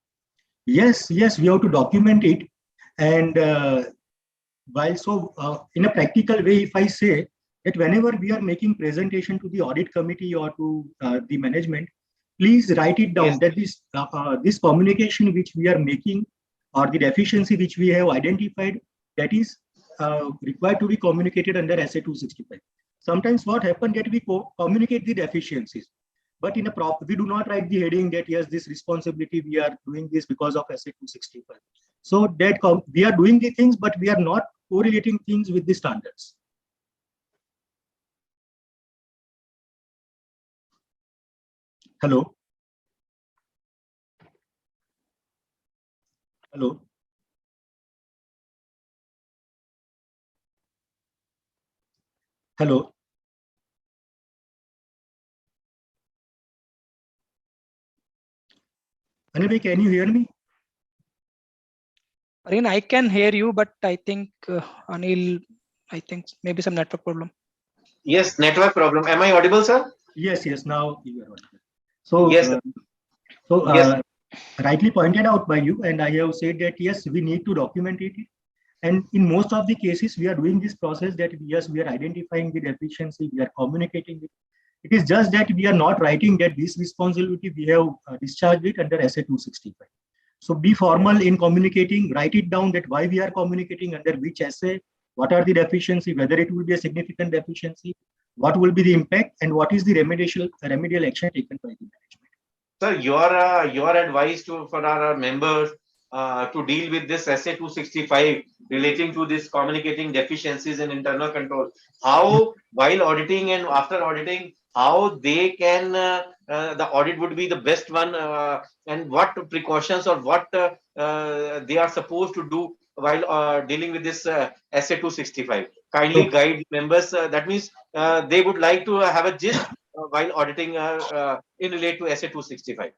Yes, we have to document it. And in a practical way, if I say that whenever we are making presentation to the audit committee or to the management, please write it down, yes, that this communication which we are making or the deficiency which we have identified, that is required to be communicated under SA 265. Sometimes what happens that we communicate the deficiencies, but in a we do not write the heading that yes, this responsibility we are doing this because of SA 265. So that we are doing the things, but we are not correlating things with the standards. Hello. Hello. Hello. Anil, can you hear me? Arun, I can hear you, but I think Anil, I think maybe some network problem. Yes, network problem. Am I audible, sir? Yes, now you are audible. So, yes, yes. Rightly pointed out by you, and I have said that yes, we need to document it. And in most of the cases, we are doing this process that yes, we are identifying the deficiency, we are communicating it. It is just that we are not writing that this responsibility we have discharged it under SA 265. So be formal in communicating, write it down that why we are communicating under which SA, what are the deficiency, whether it will be a significant deficiency, what will be the impact, and what is the remedial action taken by the management. Sir, your advice for our members to deal with this SA 265 relating to this communicating deficiencies in internal control, how while auditing and after auditing, how they can the audit would be the best one, and what precautions or what they are supposed to do while dealing with this SA 265. Kindly guide members. That means they would like to have a gist while auditing in relate to SA 265.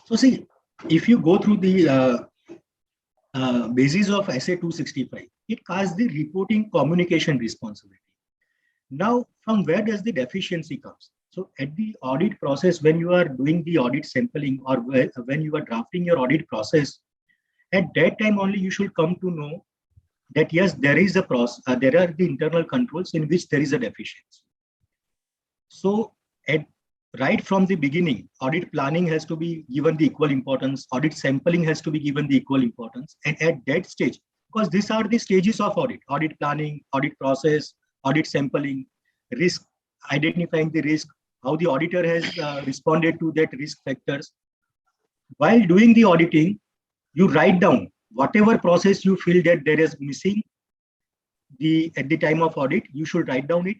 So see, if you go through the basis of SA 265, it casts the reporting communication responsibility. Now, from where does the deficiency comes? So at the audit process, when you are doing the audit sampling or when you are drafting your audit process, at that time only you should come to know that yes, there is a process, there are the internal controls in which there is a deficiency. So right from the beginning, audit planning has to be given the equal importance, audit sampling has to be given the equal importance. And at that stage, because these are the stages of audit planning, audit process, audit sampling, risk, identifying the risk, how the auditor has responded to that risk factors. While doing the auditing, you write down whatever process you feel that there is missing at the time of audit, you should write down it,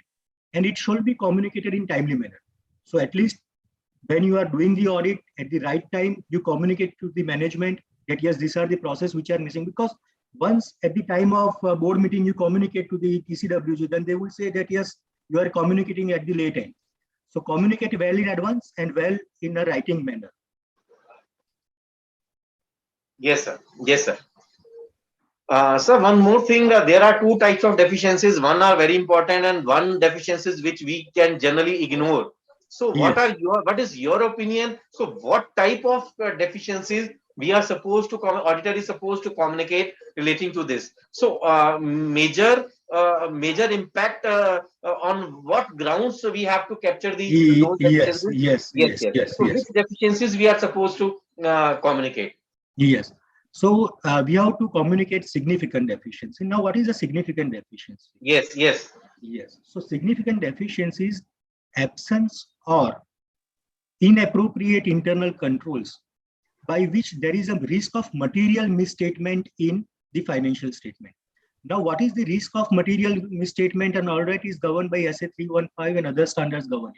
and it should be communicated in timely manner. So at least when you are doing the audit at the right time, you communicate to the management that yes, these are the process which are missing. Because once at the time of board meeting, you communicate to the TCWG, then they will say that yes, you are communicating at the late end. So communicate well in advance and well in a writing manner. Yes, sir. Yes, sir. Sir, one more thing. There are two types of deficiencies. One are very important, and one deficiencies which we can generally ignore. So, what is your opinion? So, what type of deficiencies we are supposed to auditor is supposed to communicate relating to this? So, major impact on what grounds we have to capture those deficiencies? Yes. So, which deficiencies we are supposed to communicate? Yes. So we have to communicate significant deficiency. Now, what is a significant deficiency? Yes. So significant deficiency is absence or inappropriate internal controls by which there is a risk of material misstatement in the financial statement. Now, what is the risk of material misstatement? And all that is governed by SA 315 and other standards governing.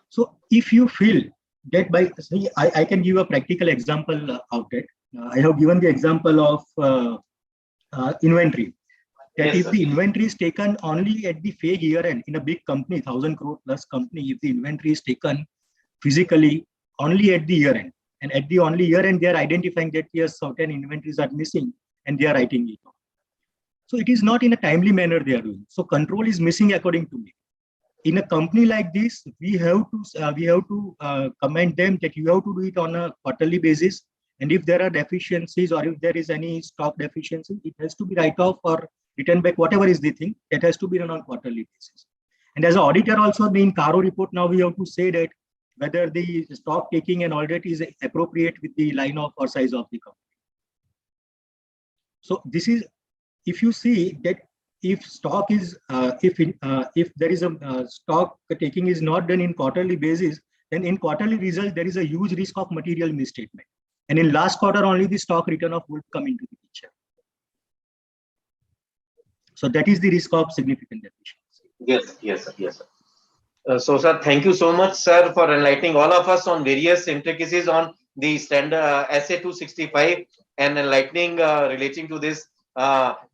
So if you feel that I can give a practical example of that. I have given the example of inventory. That if the inventory is taken only at the fake year end in a big company, 1,000 crore plus company, if the inventory is taken physically only at the year end, and at the only year end, they are identifying that yes, certain inventories are missing and they are writing it off. So it is not in a timely manner they are doing. So control is missing according to me. In a company like this, we have to commend them that you have to do it on a quarterly basis. And if there are deficiencies or if there is any stock deficiency, it has to be write off or return back, whatever is the thing, that has to be done on quarterly basis. And as an auditor also, in CARO report, now we have to say that whether the stock taking and all that is appropriate with the line of or size of the company. So this is, if you see that if stock is, if there is a stock taking is not done in quarterly basis, then in quarterly result, there is a huge risk of material misstatement. And in last quarter, only the stock return off would come into the picture. So that is the risk of significant deficiency. Yes. So, sir, thank you so much, sir, for enlightening all of us on various intricacies on the standard SA 265 and enlightening relating to this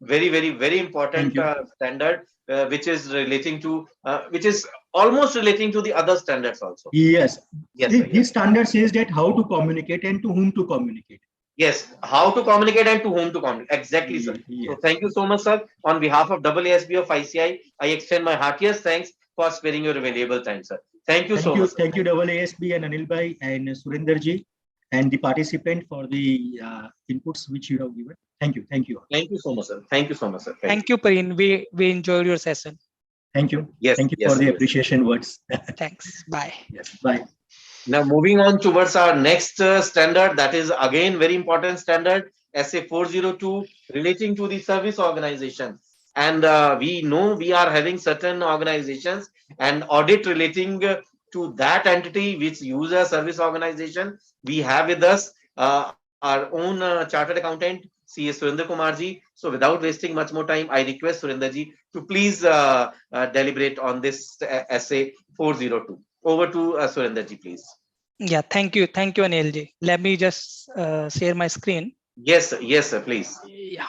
very important standard, which is relating to which is almost relating to the other standards also. Yes. This standard says that how to communicate and to whom to communicate. Yes, how to communicate and to whom to communicate. Exactly, sir. Yes. So thank you so much, sir. On behalf of AASB of ICI, I extend my heartiest thanks for sparing your valuable time, sir. Thank you so much. Thank you, AASB and Anil Bhai and Surinder ji and the participant for the inputs which you have given. Thank you. Thank you so much, sir. Thank you so much, sir. Thank you, Pareen. We enjoyed your session. Thank you. Yes. Thank you for the appreciation words. Thanks. Bye. Yes. Bye. Now moving on towards our next standard, that is again very important standard, SA 402, relating to the service organization. And we know we are having certain organizations and audit relating to that entity which use a service organization. We have with us our own chartered accountant, CS Surinder Kumar ji. So without wasting much more time, I request Surinder ji to please deliberate on this SA 402. Over to Surinder ji, please. Yeah, thank you, Anil ji. Let me just share my screen. Yes, sir, please. Yeah.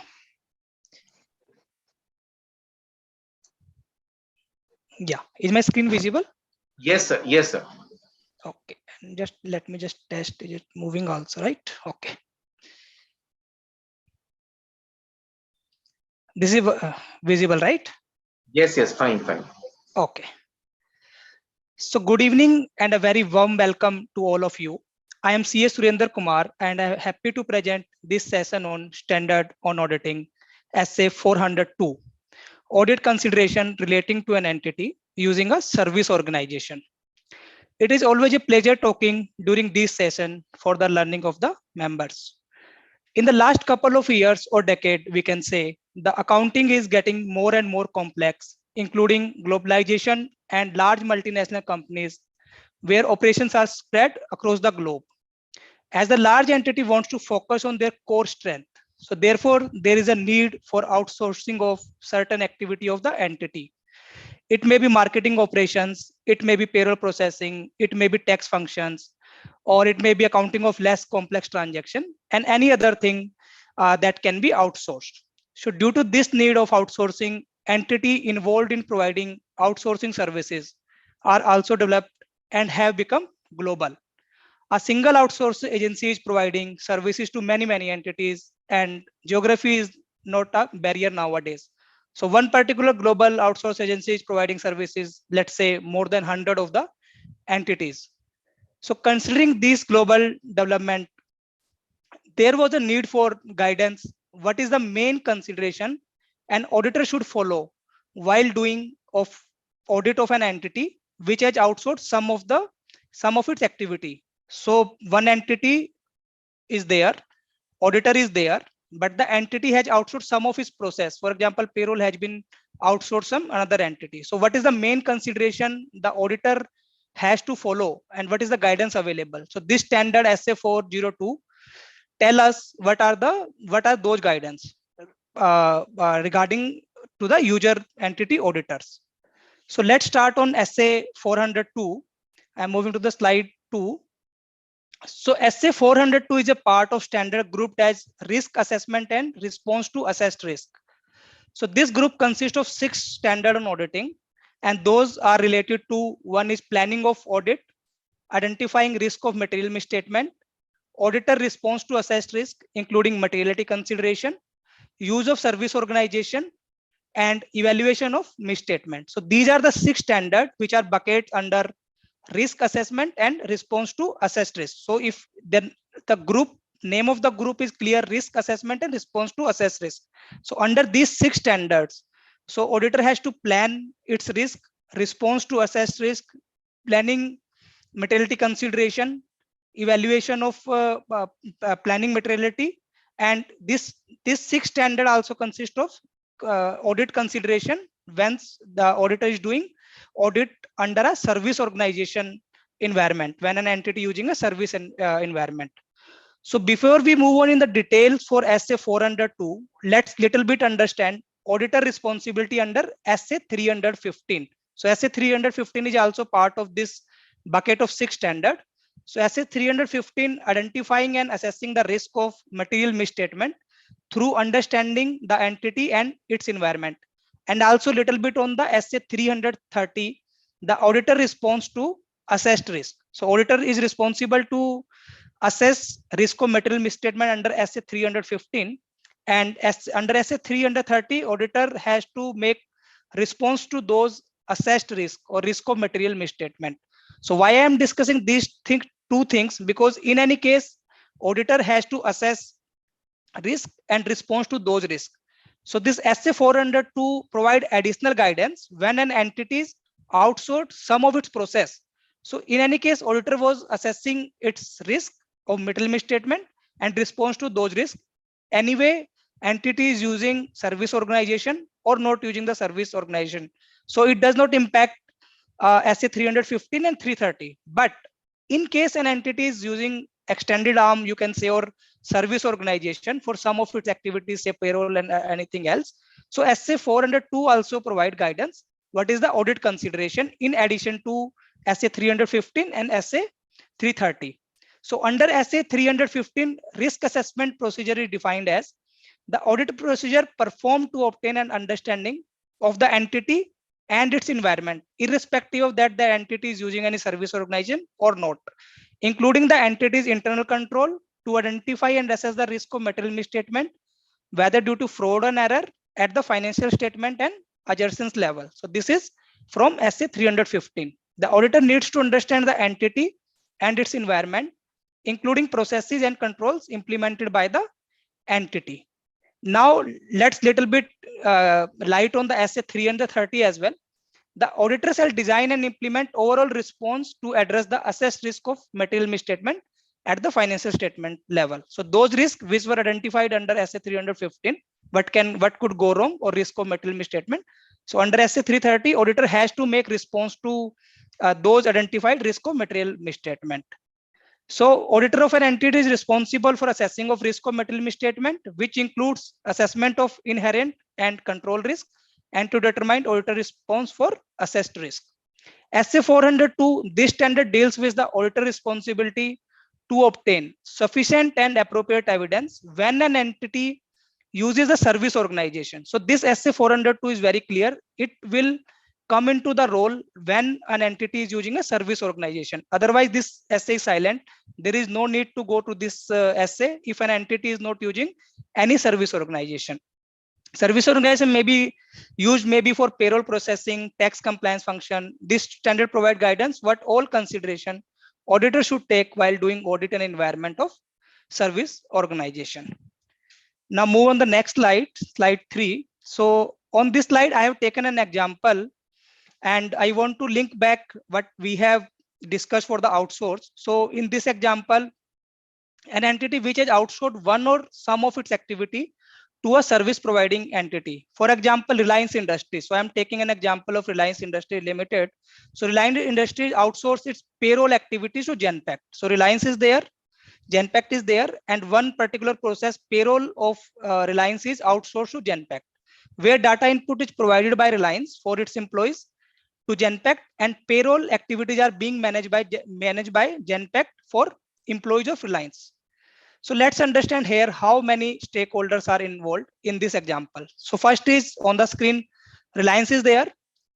Yeah, is my screen visible? Yes, sir. Yes, sir. Okay, and just let me just test, is it moving also, right? Okay. This is visible, right? Yes, yes. Fine, fine. Okay. So good evening and a very warm welcome to all of you. I am CS Surendra Kumar and I am happy to present this session on Standard on Auditing Essay 402, Audit Consideration Relating to an Entity Using a Service Organization. It is always a pleasure talking during this session for the learning of the members. In the last couple of years or decade, we can say the accounting is getting more and more complex, including globalization and large multinational companies where operations are spread across the globe. As the large entity wants to focus on their core strength, so therefore there is a need for outsourcing of certain activity of the entity. It may be marketing operations, it may be payroll processing, it may be tax functions, or it may be accounting of less complex transaction and any other thing that can be outsourced. So due to this need of outsourcing, entity involved in providing outsourcing services are also developed and have become global. A single outsource agency is providing services to many entities, and geography is not a barrier nowadays. So one particular global outsource agency is providing services, let's say more than 100 of the entities. So considering this global development, there was a need for guidance. What is the main consideration an auditor should follow while doing of audit of an entity which has outsourced some of its activity? So one entity is there, auditor is there, but the entity has outsourced some of its process. For example, payroll has been outsourced some another entity. So what is the main consideration the auditor has to follow and what is the guidance available? So this standard SA 402 tell us what are those guidance regarding to the user entity auditors. So let's start on SA 402. I'm moving to the slide 2. So SA 402 is a part of standard grouped as risk assessment and response to assessed risk. So this group consists of 6 standard on auditing, and those are related to: one is planning of audit, identifying risk of material misstatement, auditor response to assessed risk, including materiality consideration, use of service organization, and evaluation of misstatement. So these are the 6 standards which are buckets under risk assessment and response to assessed risk. So if the group name of the group is clear, risk assessment and response to assessed risk. So under these 6 standards, so auditor has to plan its risk, response to assessed risk, planning materiality consideration, evaluation of planning materiality, and this 6 standard also consist of audit consideration once the auditor is doing audit under a service organization environment, when an entity using a service environment. So before we move on in the details for SA 402, let's little bit understand auditor responsibility under SA 315. So SA 315 is also part of this bucket of 6 standard. So SA 315 identifying and assessing the risk of material misstatement through understanding the entity and its environment. And also little bit on the SA 330, the auditor response to assessed risk. So auditor is responsible to assess risk of material misstatement under SA 315, and under SA 330, auditor has to make response to those assessed risk or risk of material misstatement. So why I am discussing these two things, because in any case, auditor has to assess risk and response to those risks. So this SA 402 provide additional guidance when an entity is outsourced some of its process. So in any case, auditor was assessing its risk of material misstatement and response to those risks. Anyway, entity is using service organization or not using the service organization. So it does not impact SA 315 and 330. But in case an entity is using extended arm, you can say, or service organization for some of its activities, say payroll and anything else. So SA 402 also provide guidance. What is the audit consideration in addition to SA 315 and SA 330? So under SA 315, risk assessment procedure is defined as the audit procedure performed to obtain an understanding of the entity and its environment, irrespective of that the entity is using any service organization or not, including the entity's internal control to identify and assess the risk of material misstatement, whether due to fraud or error at the financial statement and adjustments level. So this is from SA 315. The auditor needs to understand the entity and its environment, including processes and controls implemented by the entity. Now let's little bit light on the SA 330 as well. The auditor shall design and implement overall response to address the assessed risk of material misstatement at the financial statement level. So those risks which were identified under SA 315, what could go wrong or risk of material misstatement. So under SA 330, auditor has to make response to those identified risk of material misstatement. So auditor of an entity is responsible for assessing of risk of material misstatement, which includes assessment of inherent and control risk, and to determine auditor response for assessed risk. SA 402, this standard deals with the auditor responsibility to obtain sufficient and appropriate evidence when an entity uses a service organization. So this SA 402 is very clear. It will come into the role when an entity is using a service organization. Otherwise, this SA is silent. There is no need to go to this SA if an entity is not using any service organization. Service organization may be used maybe for payroll processing, tax compliance function. This standard provide guidance what all consideration auditor should take while doing audit and environment of service organization. Now move on the next slide, slide 3. So on this slide, I have taken an example and I want to link back what we have discussed for the outsource. So in this example, an entity which has outsourced one or some of its activity to a service providing entity. For example, Reliance Industries. So I'm taking an example of Reliance Industries Limited. So Reliance Industries outsourced its payroll activities to Genpact. So Reliance is there, Genpact is there, and one particular process, payroll of Reliance is outsourced to Genpact, where data input is provided by Reliance for its employees to Genpact, and payroll activities are being managed by Genpact for employees of Reliance. So let's understand here how many stakeholders are involved in this example. So first is on the screen, Reliance is there.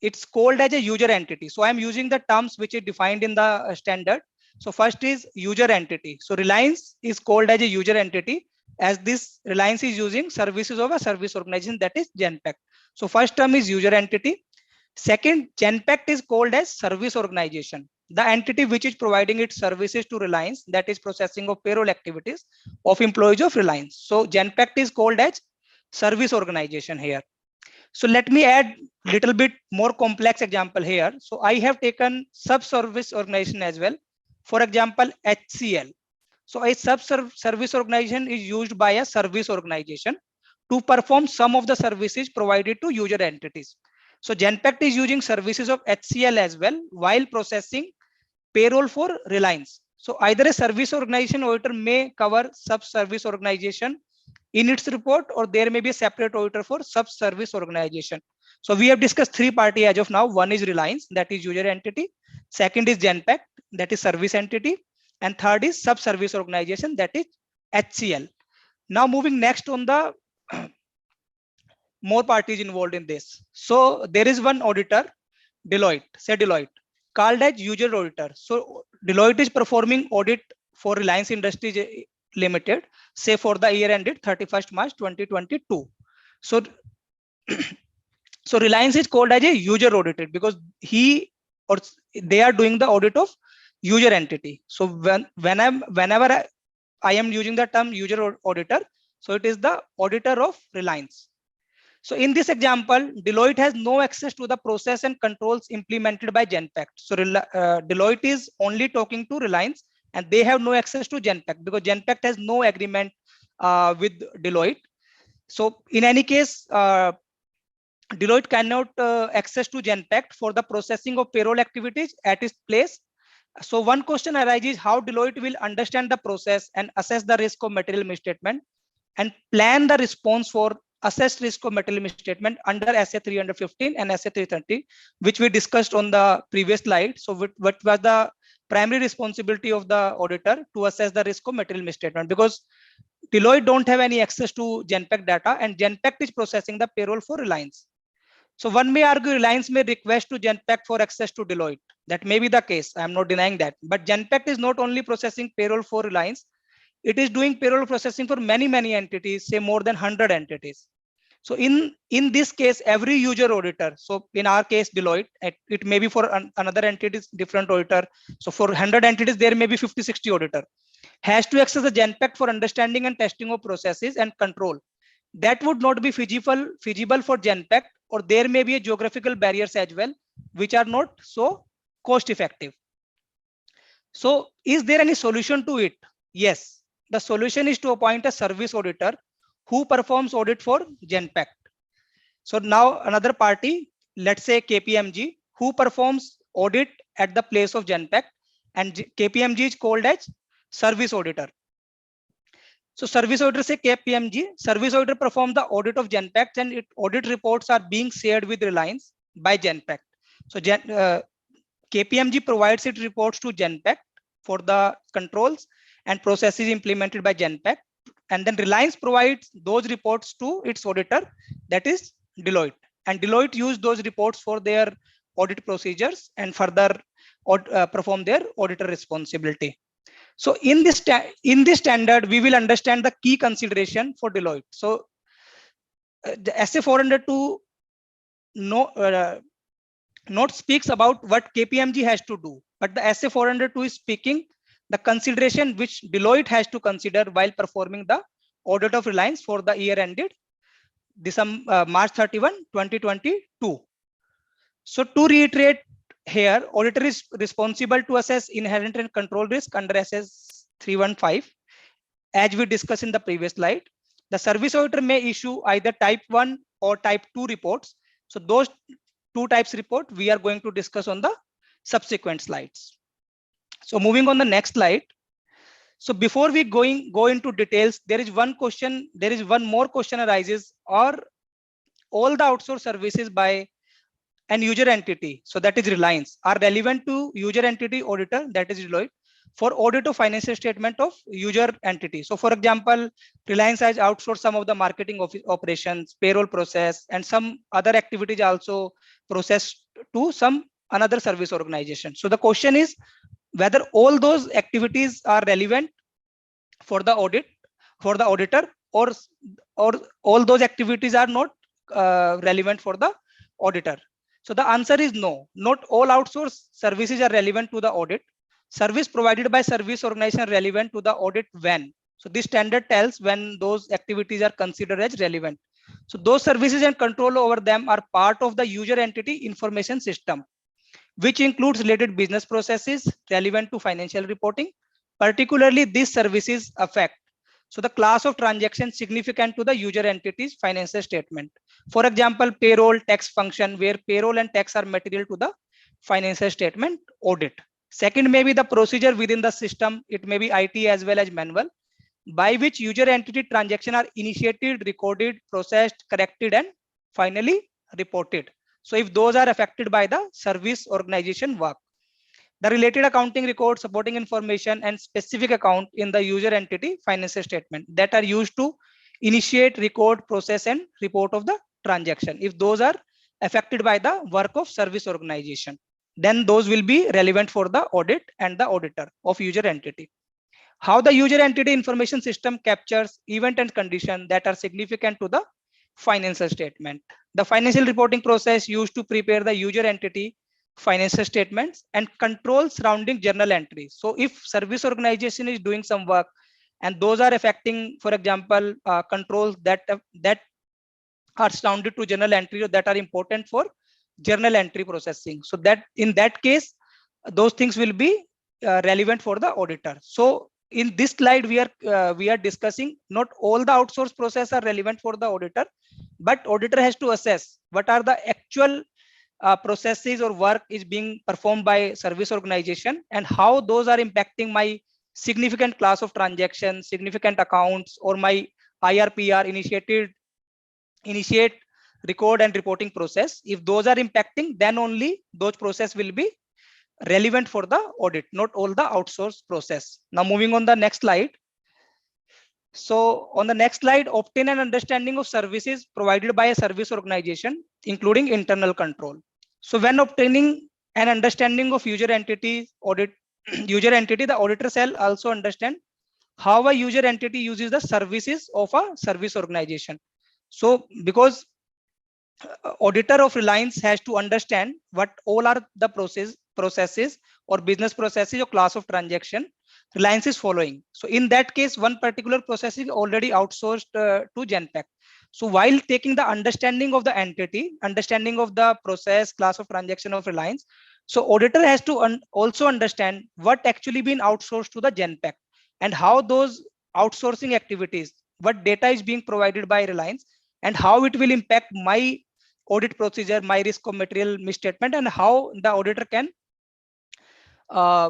It's called as a user entity. So I'm using the terms which is defined in the standard. So first is user entity. So Reliance is called as a user entity, as this Reliance is using services of a service organization, that is Genpact. So first term is user entity. Second, Genpact is called as service organization, the entity which is providing its services to Reliance, that is processing of payroll activities of employees of Reliance. So Genpact is called as service organization here. So let me add little bit more complex example here. So I have taken sub-service organization as well. For example, HCL. So a sub-service organization is used by a service organization to perform some of the services provided to user entities. So Genpact is using services of HCL as well while processing payroll for Reliance. So either a service organization auditor may cover sub-service organization in its report, or there may be a separate auditor for sub-service organization. So we have discussed three parties as of now. One is Reliance, that is user entity. Second is Genpact, that is service entity. And third is sub-service organization, that is HCL. Now moving next on the more parties involved in this. So there is one auditor, Deloitte, say Deloitte, called as user auditor. So Deloitte is performing audit for Reliance Industries Limited, say for the year ended 31st March 2022. So, so Reliance is called as a user auditor because he or they are doing the audit of user entity. So whenever I am using the term user auditor, so it is the auditor of Reliance. So in this example, Deloitte has no access to the process and controls implemented by Genpact. So Deloitte is only talking to Reliance and they have no access to Genpact because Genpact has no agreement with Deloitte. So in any case, Deloitte cannot access to Genpact for the processing of payroll activities at its place. So one question arises, how Deloitte will understand the process and assess the risk of material misstatement and plan the response for assessed risk of material misstatement under SA 315 and SA 330, which we discussed on the previous slide. So what was the primary responsibility of the auditor to assess the risk of material misstatement, because Deloitte don't have any access to Genpact data and Genpact is processing the payroll for Reliance. So one may argue Reliance may request to Genpact for access to Deloitte. That may be the case. I'm not denying that. But Genpact is not only processing payroll for Reliance, it is doing payroll processing for many entities, say more than 100 entities. So in this case, every user auditor, so in our case, Deloitte, it may be for another entities, different auditor. So for 100 entities, there may be 50, 60 auditor, has to access the Genpact for understanding and testing of processes and control. That would not be feasible for Genpact, or there may be a geographical barriers as well, which are not so cost effective. So is there any solution to it? Yes. The solution is to appoint a service auditor who performs audit for Genpact. So now another party, let's say KPMG, who performs audit at the place of Genpact, and KPMG is called as service auditor. So service auditor say KPMG, service auditor perform the audit of Genpact, and audit reports are being shared with Reliance by Genpact. So KPMG provides its reports to Genpact for the controls and processes implemented by Genpact, and then Reliance provides those reports to its auditor, that is Deloitte, and Deloitte use those reports for their audit procedures and further perform their auditor responsibility. So in this standard, we will understand the key consideration for Deloitte. So the SA 402 not speaks about what KPMG has to do, but the SA 402 is speaking the consideration which Deloitte has to consider while performing the audit of Reliance for the year ended March 31, 2022. So to reiterate here, auditor is responsible to assess inherent and control risk under SS 315, as we discussed in the previous slide. The service auditor may issue either type 1 or type 2 reports. So those two types report we are going to discuss on the subsequent slides. So moving on the next slide. So before we go into details, there is one more question arises: are all the outsourced services by an user entity, so that is Reliance, are relevant to user entity auditor, that is Deloitte, for audit of financial statement of user entity? So for example, Reliance has outsourced some of the marketing operations, payroll process, and some other activities also processed to some another service organization. So the question is whether all those activities are relevant for the audit, for the auditor, or all those activities are not relevant for the auditor. So the answer is no. Not all outsourced services are relevant to the audit. Service provided by service organization are relevant to the audit when. So this standard tells when those activities are considered as relevant. So those services and control over them are part of the user entity information system, which includes related business processes relevant to financial reporting. Particularly, these services affect so the class of transactions significant to the user entity's financial statement. For example, payroll, tax function, where payroll and tax are material to the financial statement audit. Second may be the procedure within the system. It may be IT as well as manual, by which user entity transactions are initiated, recorded, processed, corrected, and finally reported. So if those are affected by the service organization work, the related accounting record, supporting information, and specific account in the user entity financial statement that are used to initiate, record, process, and report of the transaction, if those are affected by the work of service organization, then those will be relevant for the audit and the auditor of user entity. How the user entity information system captures event and condition that are significant to the financial statement. The financial reporting process used to prepare the user entity financial statements and control surrounding journal entries. So if service organization is doing some work and those are affecting, for example, controls that are surrounded to journal entry or that are important for journal entry processing, so that in that case those things will be relevant for the auditor. So in this slide we are discussing not all the outsourced process are relevant for the auditor, but auditor has to assess what are the actual processes or work is being performed by service organization and how those are impacting my significant class of transactions, significant accounts, or my IRPR, initiate, record, and reporting process. If those are impacting, then only those process will be relevant for the audit, not all the outsourced process. Now moving on the next slide. So on the next slide, obtain an understanding of services provided by a service organization, including internal control. So when obtaining an understanding of user entity audit, user entity, the auditor shall also understand how a user entity uses the services of a service organization. So because auditor of Reliance has to understand what all are the processes or business processes or class of transaction Reliance is following. So in that case, one particular process is already outsourced to Genpact. So while taking the understanding of the entity, understanding of the process, class of transaction of Reliance, so auditor has to also understand what actually been outsourced to the Genpact and how those outsourcing activities, what data is being provided by Reliance and how it will impact my audit procedure, my risk of material misstatement, and how the auditor can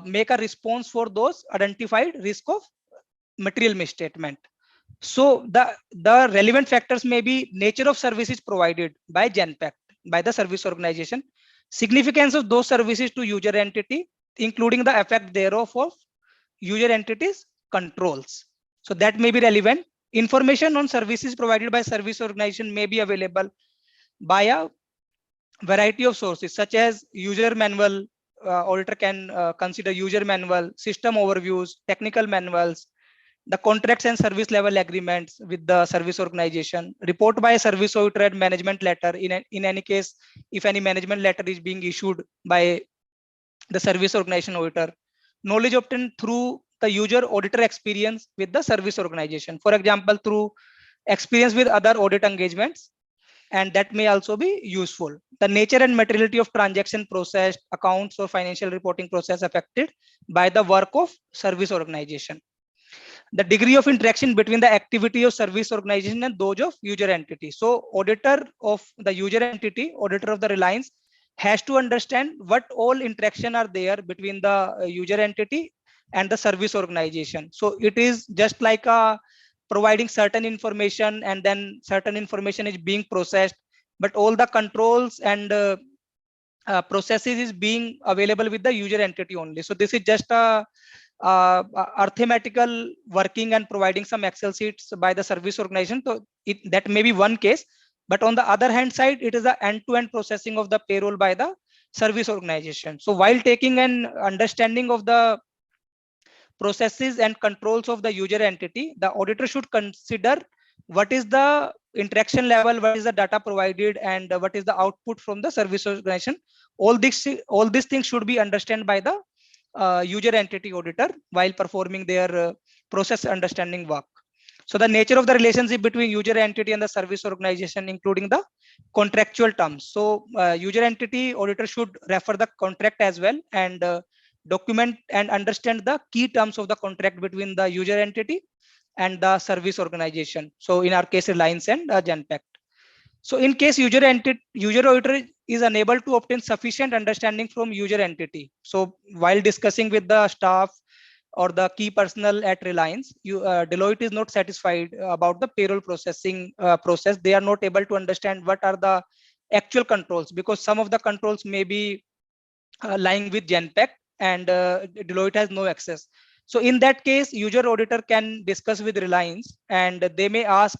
make a response for those identified risk of material misstatement. So the relevant factors may be nature of services provided by Genpact, by the service organization, significance of those services to user entity, including the effect thereof of user entities controls. So that may be relevant. Information on services provided by service organization may be available by a variety of sources such as user manual. Auditor can consider user manual, system overviews, technical manuals, the contracts and service level agreements with the service organization, report by a service auditor and management letter. In any case, if any management letter is being issued by the service organization auditor, knowledge obtained through the user auditor experience with the service organization. For example, through experience with other audit engagements, and that may also be useful. The nature and materiality of transaction processed, accounts or financial reporting process affected by the work of service organization. The degree of interaction between the activity of service organization and those of user entity. So auditor of the user entity, auditor of the Reliance has to understand what all interaction are there between the user entity and the service organization. So it is just like a providing certain information and then certain information is being processed, but all the controls and processes is being available with the user entity only. So this is just a arithmetical working and providing some Excel sheets by the service organization. So that may be one case, but on the other hand side, it is the end-to-end processing of the payroll by the service organization. So while taking an understanding of the processes and controls of the user entity, the auditor should consider what is the interaction level, what is the data provided, and what is the output from the service organization. All these things should be understood by the user entity auditor while performing their process understanding work. So the nature of the relationship between user entity and the service organization, including the contractual terms. So user entity auditor should refer the contract as well and document and understand the key terms of the contract between the user entity and the service organization. So in our case, Reliance and Genpact. So in case user auditor is unable to obtain sufficient understanding from user entity. So while discussing with the staff or the key personnel at Reliance, Deloitte is not satisfied about the payroll processing process. They are not able to understand what are the actual controls, because some of the controls may be lying with Genpact and Deloitte has no access. So in that case, user auditor can discuss with Reliance and they may ask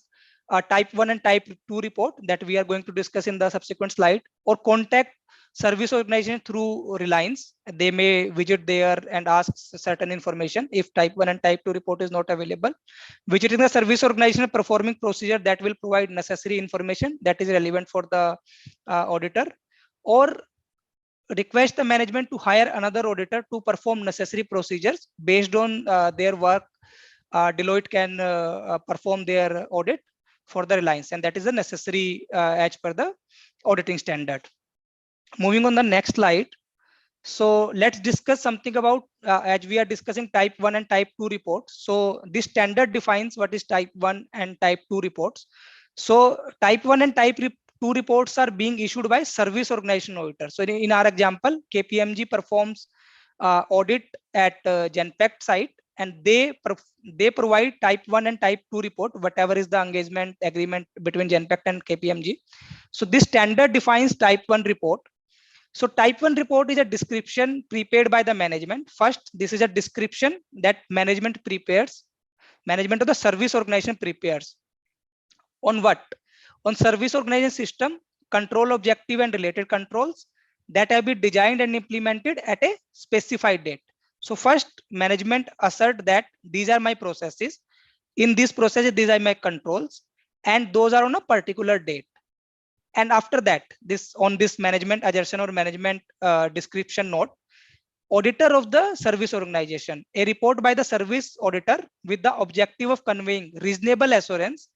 a type 1 and type 2 report that we are going to discuss in the subsequent slide, or contact service organization through Reliance. They may visit there and ask certain information if type 1 and type 2 report is not available. Visiting the service organization, performing procedure that will provide necessary information that is relevant for the auditor, or request the management to hire another auditor to perform necessary procedures based on their work. Deloitte can perform their audit for the Reliance, and that is a necessary as per the auditing standard. Moving on the next slide. So let's discuss something about as we are discussing type 1 and type 2 reports. So this standard defines what is type 1 and type 2 reports. So type 1 and type 2 reports are being issued by service organization auditor. So in our example, KPMG performs audit at Genpact site, and they provide type 1 and type 2 report, whatever is the engagement agreement between Genpact and KPMG. So this standard defines type 1 report. So type 1 report is a description prepared by the management. First, this is a description that management prepares management of the service organization prepares. On what? On service organization system, control objective and related controls that have been designed and implemented at a specified date. So first, management assert that these are my processes. In these processes, these are my controls, and those are on a particular date. And after that, this management assertion or management description note, auditor of the service organization, a report by the service auditor with the objective of conveying reasonable assurance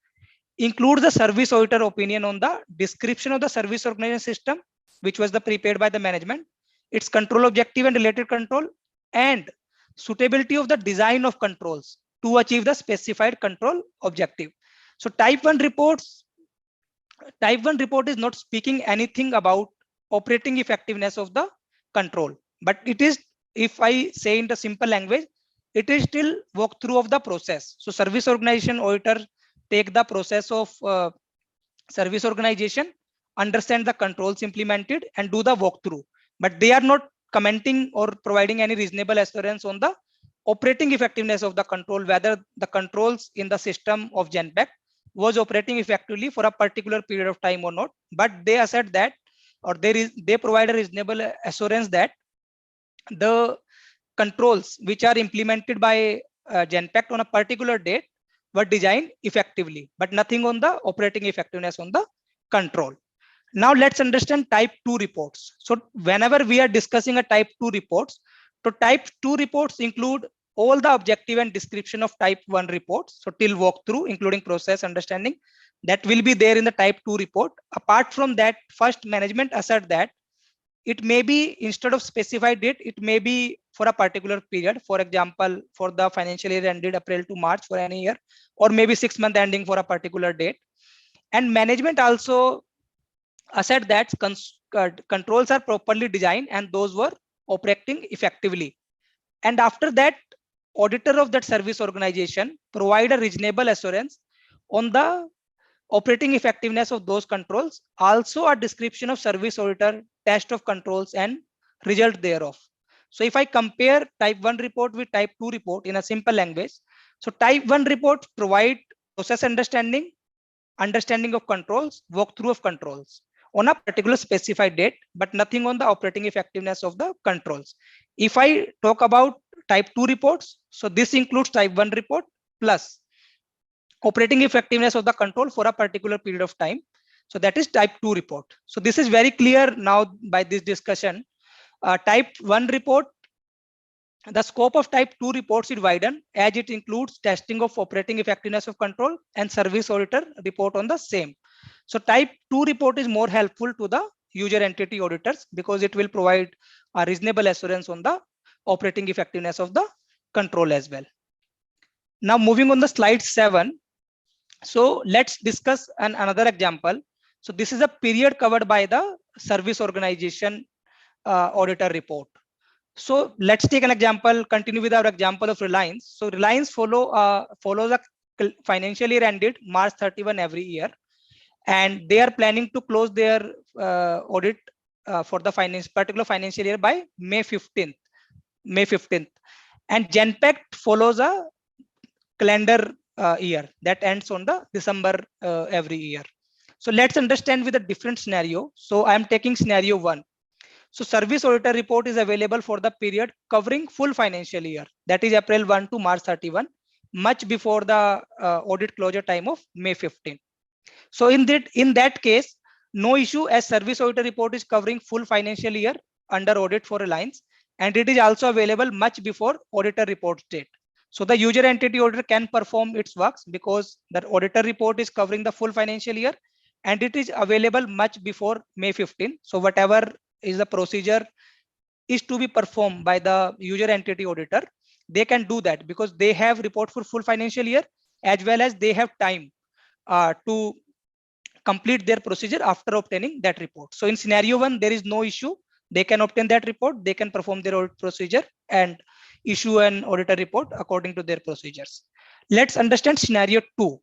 includes the service auditor opinion on the description of the service organization system, which was prepared by the management, its control objective and related control, and suitability of the design of controls to achieve the specified control objective. So type 1 report is not speaking anything about operating effectiveness of the control, but it is, if I say in the simple language, it is still walkthrough of the process. So service organization auditor take the process of service organization, understand the controls implemented, and do the walkthrough. But they are not commenting or providing any reasonable assurance on the operating effectiveness of the control, whether the controls in the system of Genpact was operating effectively for a particular period of time or not. But they assert that, or they provide a reasonable assurance that the controls which are implemented by Genpact on a particular date were designed effectively, but nothing on the operating effectiveness on the control. Now let's understand type 2 reports. So whenever we are discussing a type 2 reports, so type 2 reports include all the objective and description of type 1 reports. So till walkthrough, including process understanding, that will be there in the type 2 report. Apart from that, first management assert that it may be, instead of specified date, it may be for a particular period. For example, for the financial year ended April to March for any year, or maybe 6 month ending for a particular date. And management also assert that controls are properly designed and those were operating effectively. And after that, auditor of that service organization provide a reasonable assurance on the operating effectiveness of those controls, also a description of service auditor, test of controls, and result thereof. So if I compare type 1 report with type 2 report in a simple language, so type 1 report provide process understanding of controls, walkthrough of controls on a particular specified date, but nothing on the operating effectiveness of the controls. If I talk about type 2 reports, so this includes type 1 report plus operating effectiveness of the control for a particular period of time. So that is type 2 report. So this is very clear now by this discussion. Type 1 report, the scope of type 2 reports is widened as it includes testing of operating effectiveness of control and service auditor report on the same. So type 2 report is more helpful to the user entity auditors because it will provide a reasonable assurance on the operating effectiveness of the control as well. Now moving on the slide 7. So let's discuss another example. So this is a period covered by the service organization auditor report. So let's take an example, continue with our example of Reliance. So Reliance follows a financial year ended March 31 every year. And they are planning to close their audit for the particular financial year by May 15th. And Genpact follows a calendar year that ends on the December every year. So let's understand with a different scenario. So I am taking scenario 1. So service auditor report is available for the period covering full financial year, that is April 1 to March 31, much before the audit closure time of May 15. So in that case, no issue, as service auditor report is covering full financial year under audit for Reliance, and it is also available much before auditor report date. So the user entity auditor can perform its works because the auditor report is covering the full financial year and it is available much before May 15. So whatever is the procedure is to be performed by the user entity auditor, they can do that because they have report for full financial year as well as they have time to complete their procedure after obtaining that report. So in scenario 1, there is no issue. They can obtain that report, they can perform their audit procedure and issue an auditor report according to their procedures. Let's understand scenario 2.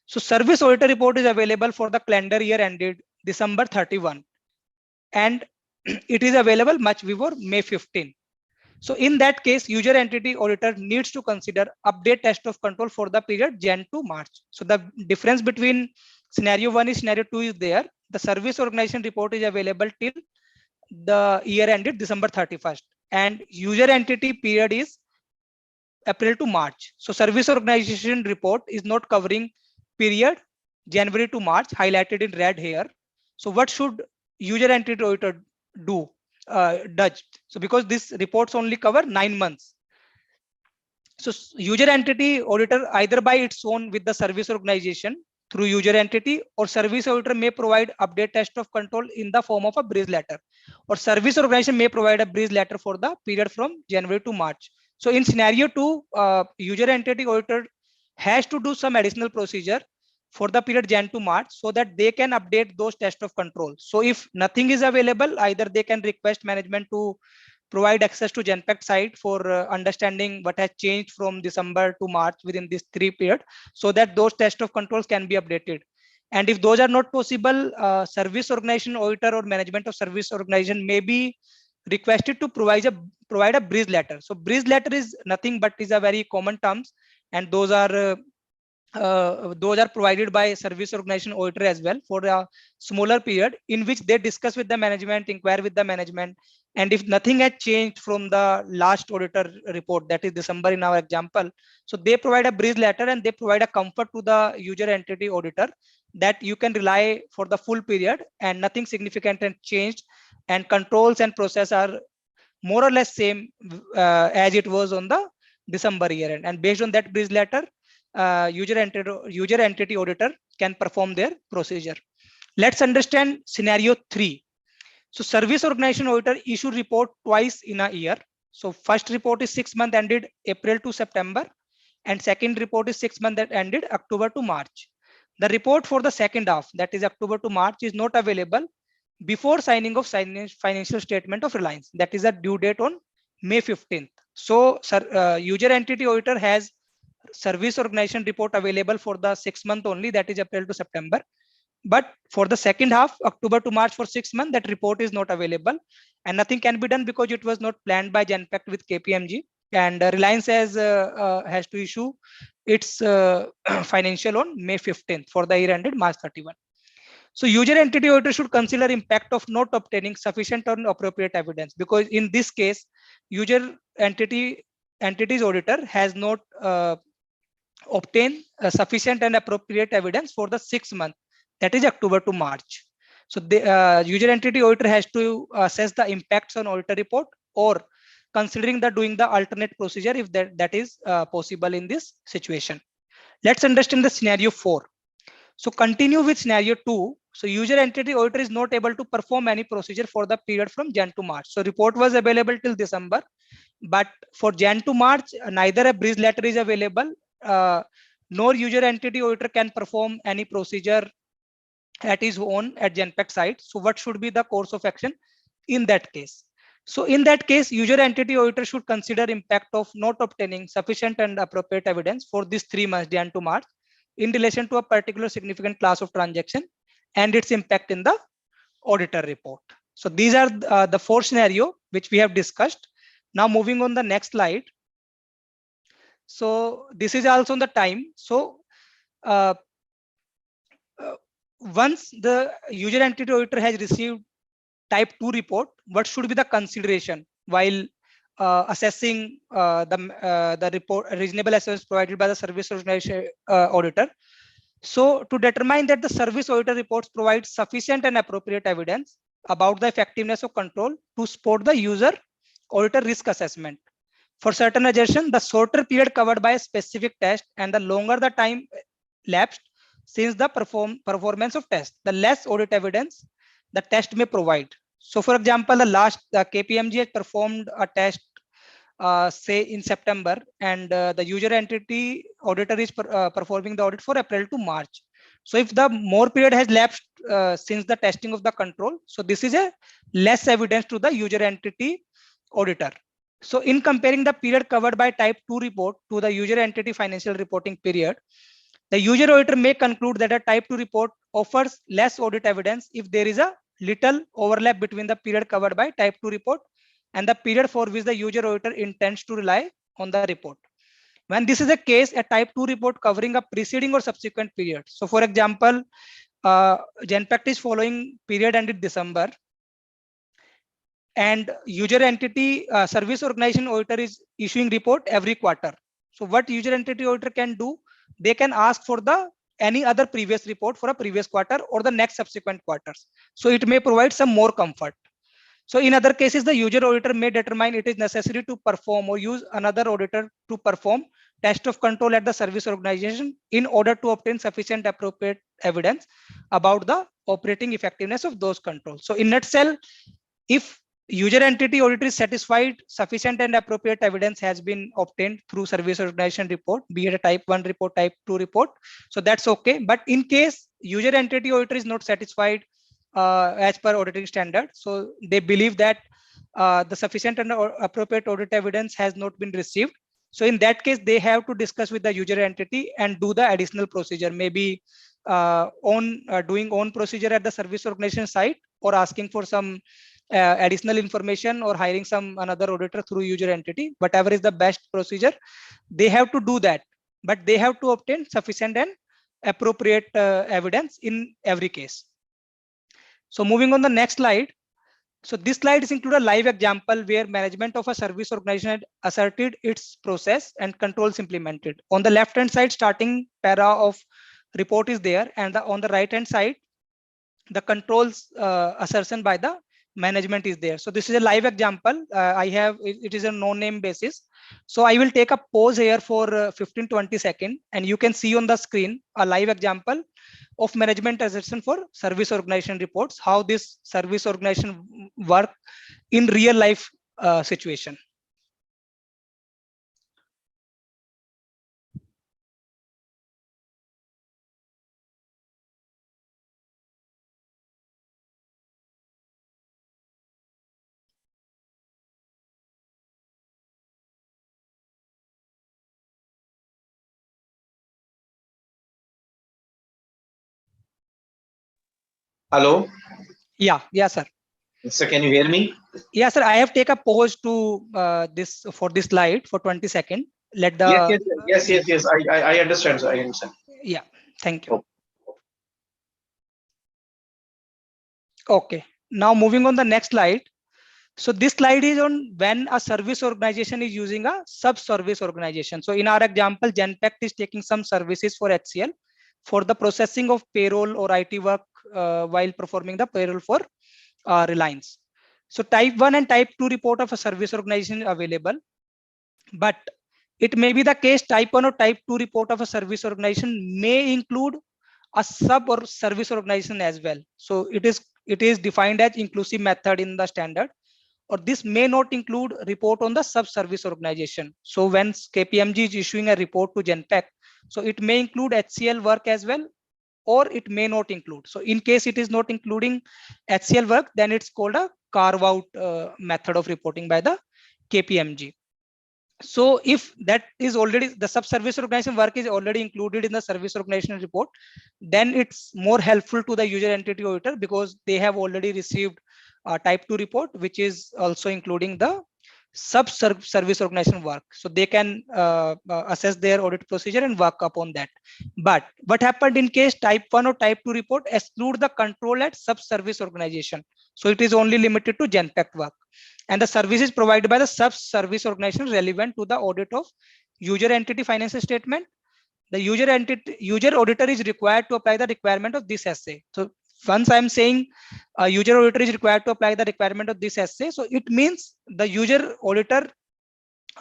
So service auditor report is available for the calendar year ended December 31 and it is available much before May 15. So in that case, user entity auditor needs to consider update test of control for the period Jan to March. So the difference between scenario 1 is scenario 2 is there. The service organization report is available till the year ended December 31st, and user entity period is April to March. So service organization report is not covering period January to March, highlighted in red here. So what should user entity auditor do? Does so because this reports only cover 9 months. So user entity auditor either by its own with the service organization through user entity, or service auditor may provide update test of control in the form of a breeze letter, or service organization may provide a breeze letter for the period from January to March. So in scenario 2, user entity auditor has to do some additional procedure for the period Jan to March so that they can update those test of control. So if nothing is available, either they can request management to provide access to Genpact site for understanding what has changed from December to March within this 3 period, so that those test of controls can be updated. And if those are not possible, service organization auditor or management of service organization may be requested to provide a breeze letter. So breeze letter is nothing but is a very common terms, and those are provided by service organization auditor as well for a smaller period, in which they discuss with the management, inquire with the management, and if nothing has changed from the last auditor report, that is December in our example, so they provide a breeze letter and they provide a comfort to the user entity auditor that you can rely for the full period and nothing significant has changed, and controls and process are more or less same as it was on the December year end. And based on that breeze letter, user entity auditor can perform their procedure. Let's understand scenario 3. So service organization auditor issue report twice in a year. So first report is 6 month ended April to September, and second report is 6 month that ended October to March. The report for the second half, that is October to March, is not available before signing of financial statement of Reliance. That is a due date on May 15th. So user entity auditor has service organization report available for the 6 month only, that is April to September. But for the second half, October to March for 6 months, that report is not available, and nothing can be done because it was not planned by Genpact with KPMG. And Reliance has to issue its financial on May 15th for the year ended March 31. So user entity auditor should consider impact of not obtaining sufficient or appropriate evidence, because in this case, user entities auditor has not obtained sufficient and appropriate evidence for the 6 months, that is October to March. So the user entity auditor has to assess the impacts on auditor report, or considering the doing the alternate procedure if that is possible in this situation. Let's understand the scenario 4. So continue with scenario 2. So user entity auditor is not able to perform any procedure for the period from Jan to March. So report was available till December, but for Jan to March, neither a breeze letter is available, nor user entity auditor can perform any procedure at his own at Genpact site. So what should be the course of action in that case? So in that case, user entity auditor should consider impact of not obtaining sufficient and appropriate evidence for this 3 months, Jan to March, in relation to a particular significant class of transaction and its impact in the auditor report. So these are the 4 scenarios which we have discussed. Now moving on the next slide. So this is also on the time. So once the user entity auditor has received type 2 report, what should be the consideration while assessing the report reasonable assessment provided by the service organization auditor? So to determine that the service auditor reports provide sufficient and appropriate evidence about the effectiveness of control to support the user auditor risk assessment. For certain assertion, the shorter period covered by a specific test and the longer the time lapsed since the performance of test, the less audit evidence the test may provide. So for example, the KPMG has performed a test say in September, and the user entity auditor is performing the audit for April to March. So if the more period has lapsed since the testing of the control, so this is a less evidence to the user entity auditor. So in comparing the period covered by type 2 report to the user entity financial reporting period, the user auditor may conclude that a type 2 report offers less audit evidence if there is a little overlap between the period covered by type 2 report and the period for which the user auditor intends to rely on the report. When this is a case, a type 2 report covering a preceding or subsequent period. So for example, Genpact is following period ended December, and user entity service organization auditor is issuing report every quarter. So what user entity auditor can do, they can ask for the any other previous report for a previous quarter or the next subsequent quarters. So it may provide some more comfort. So in other cases, the user auditor may determine it is necessary to perform or use another auditor to perform test of control at the service organization in order to obtain sufficient appropriate evidence about the operating effectiveness of those controls. So in nutshell, if user entity auditor is satisfied, sufficient and appropriate evidence has been obtained through service organization report, be it a type 1 report, type 2 report, so that's okay. But in case user entity auditor is not satisfied as per auditing standard, so they believe that the sufficient and appropriate audit evidence has not been received, so in that case they have to discuss with the user entity and do the additional procedure, maybe doing own procedure at the service organization site, or asking for some additional information, or hiring some another auditor through user entity. Whatever is the best procedure, they have to do that, but they have to obtain sufficient and appropriate evidence in every case. So moving on the next slide. So this slide is include a live example where management of a service organization had asserted its process and controls implemented. On the left hand side, starting para of report is there, and on the right hand side, the controls assertion by the management is there. So this is a live example. I have it is a no name basis. So I will take a pause here for 15-20 seconds, and you can see on the screen a live example of management assertion for service organization reports, how this service organization work in real life situation. Hello. Yeah, sir. So can you hear me? Yeah, sir. I have taken a pause to this slide for 20 seconds. Let the Yes. I understand. I understand. Yeah, thank you. Okay. Now moving on the next slide. So this slide is on when a service organization is using a sub-service organization. So in our example, Genpact is taking some services for HCL for the processing of payroll or IT work while performing the payroll for Reliance. So type 1 and type 2 report of a service organization is available, but it may be the case type 1 or type 2 report of a service organization may include a sub or service organization as well. So it is defined as inclusive method in the standard, or this may not include report on the sub-service organization. So when KPMG is issuing a report to Genpact, so it may include HCL work as well, or it may not include. So in case it is not including HCL work, then it's called a carve-out method of reporting by the KPMG. So if that is already the sub-service organization work is already included in the service organization report, then it's more helpful to the user entity auditor because they have already received a type 2 report, which is also including the sub-service organization work. So they can assess their audit procedure and work upon that. But what happened in case type 1 or type 2 report exclude the control at sub-service organization. So it is only limited to Genpact work, and the services provided by the sub-service organization relevant to the audit of user entity financial statement. The user auditor is required to apply the requirement of this essay. So once I'm saying a user auditor is required to apply the requirement of this essay, so it means the user auditor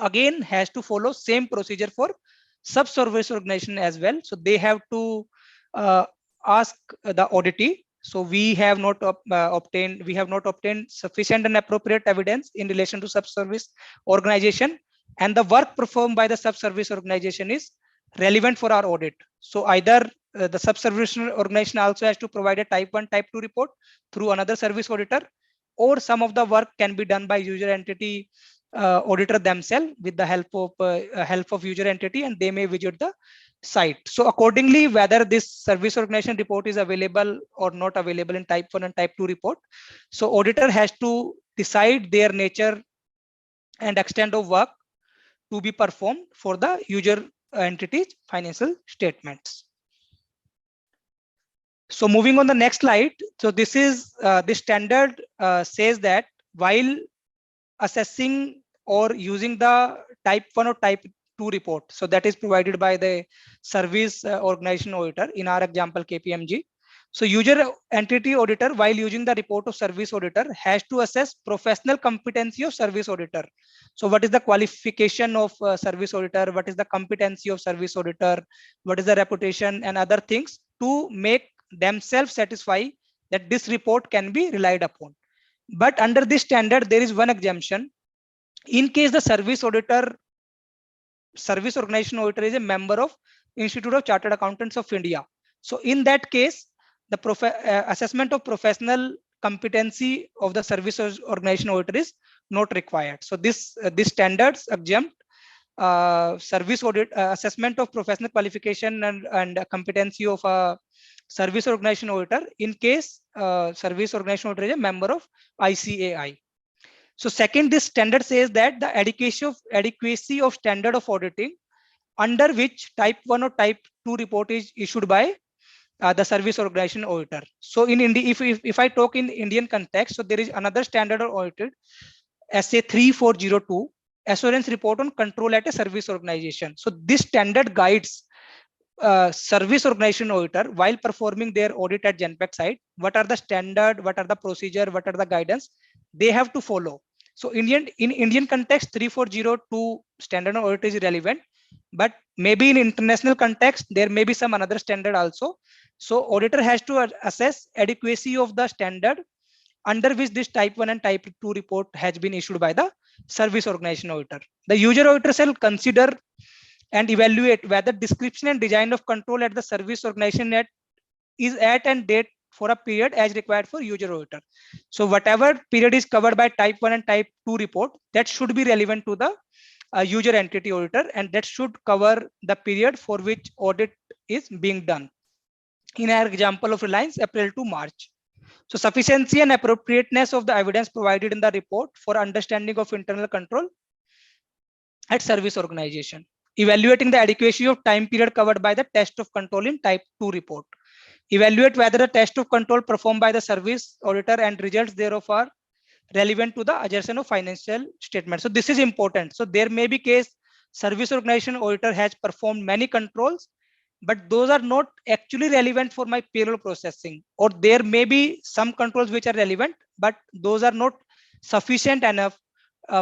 again has to follow same procedure for sub-service organization as well. So they have to ask the auditee. So we have not obtained sufficient and appropriate evidence in relation to sub-service organization, and the work performed by the sub-service organization is relevant for our audit. So either the sub-service organization also has to provide a type 1, type 2 report through another service auditor, or some of the work can be done by user entity auditor themselves with the help of user entity, and they may visit the site. So accordingly, whether this service organization report is available or not available in type 1 and type 2 report, so auditor has to decide their nature and extent of work to be performed for the user entity's financial statements. So moving on the next slide. So this is this standard says that while assessing or using the type 1 or type 2 report, so that is provided by the service organization auditor, in our example KPMG. So user entity auditor, while using the report of service auditor, has to assess professional competency of service auditor. So what is the qualification of service auditor? What is the competency of service auditor? What is the reputation and other things to make themselves satisfy that this report can be relied upon. But under this standard, there is one exemption. In case the service organization auditor is a member of Institute of Chartered Accountants of India. So in that case, the assessment of professional competency of the service organization auditor is not required. So this standards exempt service audit assessment of professional qualification and competency of a service organization auditor in case service organization auditor is a member of ICAI. So second, this standard says that the adequacy of standard of auditing under which type 1 or type 2 report is issued by the service organization auditor. So in India, if I talk in Indian context, so there is another standard of audited SA 3402, assurance report on control at a service organization. So this standard guides service organization auditor while performing their audit at Genpact site. What are the standard, what are the procedure, what are the guidance they have to follow. So in Indian context, 3402 standard of audit is relevant, but maybe in international context, there may be some another standard also. So auditor has to assess adequacy of the standard under which this type 1 and type 2 report has been issued by the service organization auditor. The user auditor shall consider and evaluate whether description and design of control at the service organization is at and date for a period as required for user auditor. So whatever period is covered by type 1 and type 2 report, that should be relevant to the user entity auditor, and that should cover the period for which audit is being done. In our example of Reliance, April to March. So sufficiency and appropriateness of the evidence provided in the report for understanding of internal control at service organization. Evaluating the adequacy of time period covered by the test of control in type 2 report. Evaluate whether the test of control performed by the service auditor and results thereof are relevant to the assertion of financial statement. So this is important. So there may be case service organization auditor has performed many controls, but those are not actually relevant for my payroll processing, or there may be some controls which are relevant, but those are not sufficient enough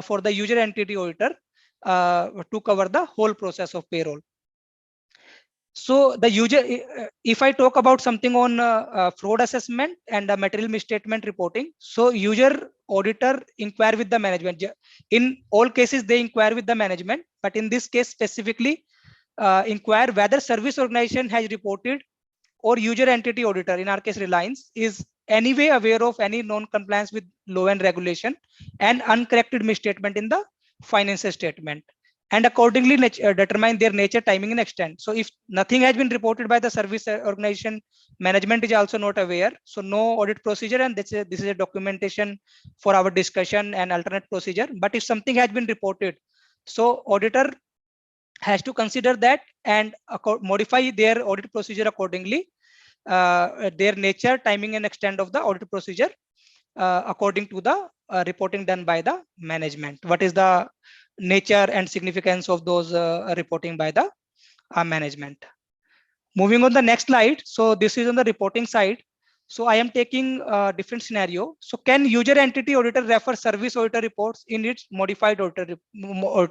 for the user entity auditor to cover the whole process of payroll. So the user, if I talk about something on fraud assessment and material misstatement reporting, so user auditor inquire with the management. In all cases, they inquire with the management, but in this case specifically, inquire whether service organization has reported or user entity auditor, in our case Reliance, is anyway aware of any non-compliance with law and regulation and uncorrected misstatement in the financial statement, and accordingly determine their nature, timing, and extent. So if nothing has been reported by the service organization, management is also not aware. So no audit procedure, and this is a documentation for our discussion and alternate procedure. But if something has been reported, so auditor has to consider that and modify their audit procedure accordingly, their nature, timing, and extent of the audit procedure according to the reporting done by the management. What is the nature and significance of those reporting by the management? Moving on the next slide. So this is on the reporting side. So I am taking a different scenario. So can user entity auditor refer service auditor reports in its modified audit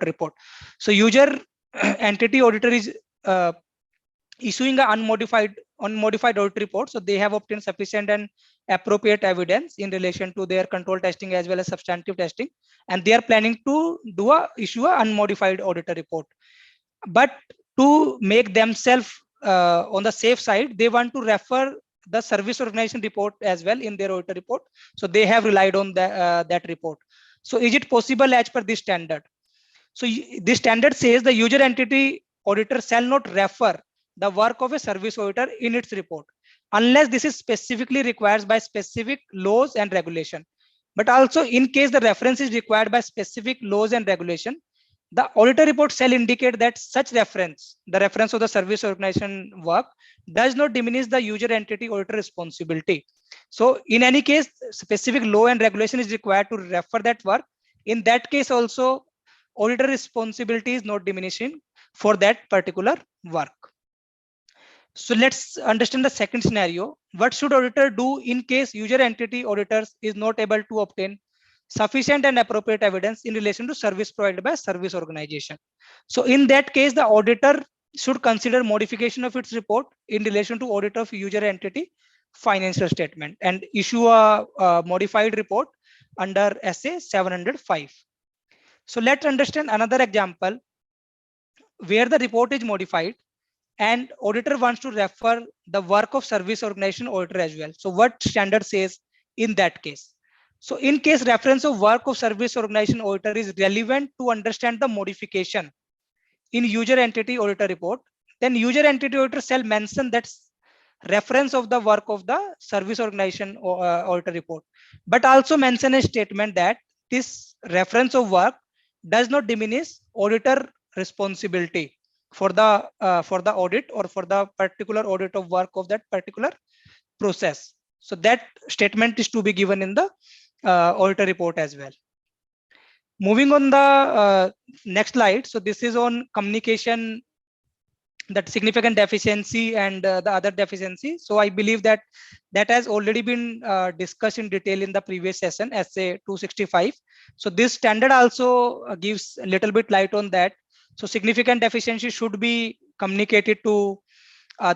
report? So user entity auditor is issuing an unmodified audit report. So they have obtained sufficient and appropriate evidence in relation to their control testing as well as substantive testing, and they are planning to issue an unmodified auditor report. But to make themselves on the safe side, they want to refer the service organization report as well in their auditor report. So they have relied on that report. So is it possible as per this standard? So this standard says the user entity auditor shall not refer the work of a service auditor in its report unless this is specifically required by specific laws and regulation. but also in case the reference is required by specific laws and regulation, the auditor report shall indicate that such reference, the reference of the service organization work, does not diminish the user entity auditor responsibility. So in any case, specific law and regulation is required to refer that work. In that case also, auditor responsibility is not diminishing for that particular work. So let's understand the second scenario. What should auditor do in case user entity auditors is not able to obtain sufficient and appropriate evidence in relation to service provided by service organization? So in that case, the auditor should consider modification of its report in relation to audit of user entity financial statement and issue a modified report under SA 705. So let's understand another example where the report is modified and auditor wants to refer the work of service organization auditor as well. So what standard says in that case? So in case reference of work of service organization auditor is relevant to understand the modification in user entity auditor report, then user entity auditor shall mention that reference of the work of the service organization auditor report, but also mention a statement that this reference of work does not diminish auditor responsibility for the audit or for the particular audit of work of that particular process. So that statement is to be given in the auditor report as well. Moving on the next slide. So this is on communication, that significant deficiency and the other deficiency. So I believe that that has already been discussed in detail in the previous session, SA 265. So this standard also gives a little bit light on that. So significant deficiency should be communicated to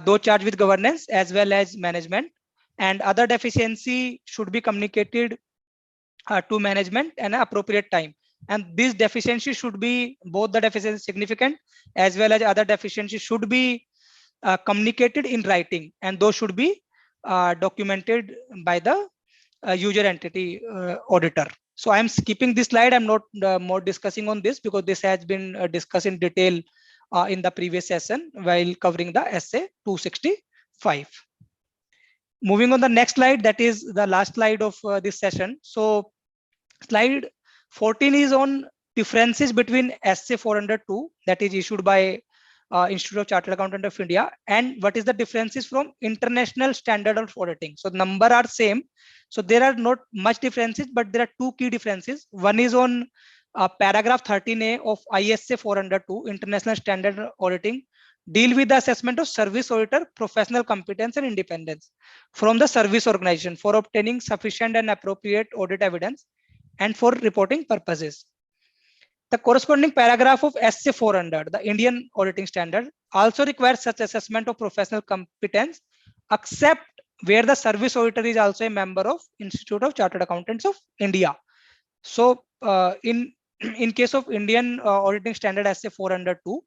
those charged with governance as well as management, and other deficiency should be communicated to management at an appropriate time. And this deficiency should be, both the deficiency significant as well as other deficiency should be communicated in writing, and those should be documented by the user entity auditor. So I'm skipping this slide. I'm not more discussing on this because this has been discussed in detail in the previous session while covering the SA 265. Moving on the next slide, that is the last slide of this session. So slide 14 is on differences between SA 402 that is issued by Institute of Chartered Accountant of India, and what is the differences from International Standard of Auditing. So number are same. So there are not much differences, but there are two key differences. One is on paragraph 13A of ISA 402, International Standard Auditing, deal with the assessment of service auditor professional competence and independence from the service organization for obtaining sufficient and appropriate audit evidence and for reporting purposes. The corresponding paragraph of SA 400, the Indian Auditing Standard, also requires such assessment of professional competence, except where the service auditor is also a member of Institute of Chartered Accountants of India. So in case of Indian Auditing Standard SA 402,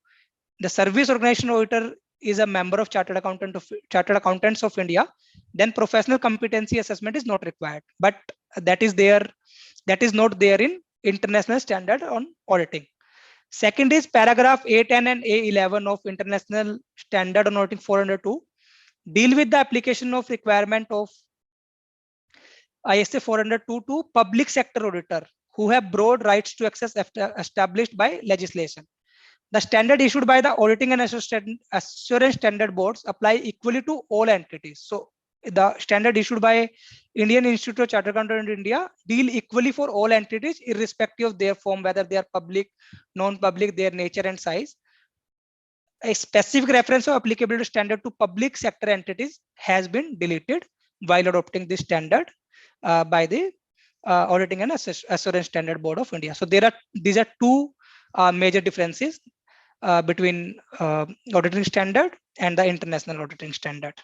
the service organization auditor is a member of Chartered Accountants of India, then professional competency assessment is not required. But that is not there in International Standard on Auditing. Second is paragraph A10 and A11 of International Standard on Auditing 402, deal with the application of requirement of ISA 402 to public sector auditor who have broad rights to access established by legislation. The standard issued by the Auditing and Assurance Standard Boards apply equally to all entities. So the standard issued by Indian Institute of Chartered Accountants in India deal equally for all entities, irrespective of their form, whether they are public, non-public, their nature and size. A specific reference of applicability standard to public sector entities has been deleted while adopting this standard by the Auditing and Assurance Standard Board of India. So these are two major differences between Auditing Standard and the International Auditing Standard.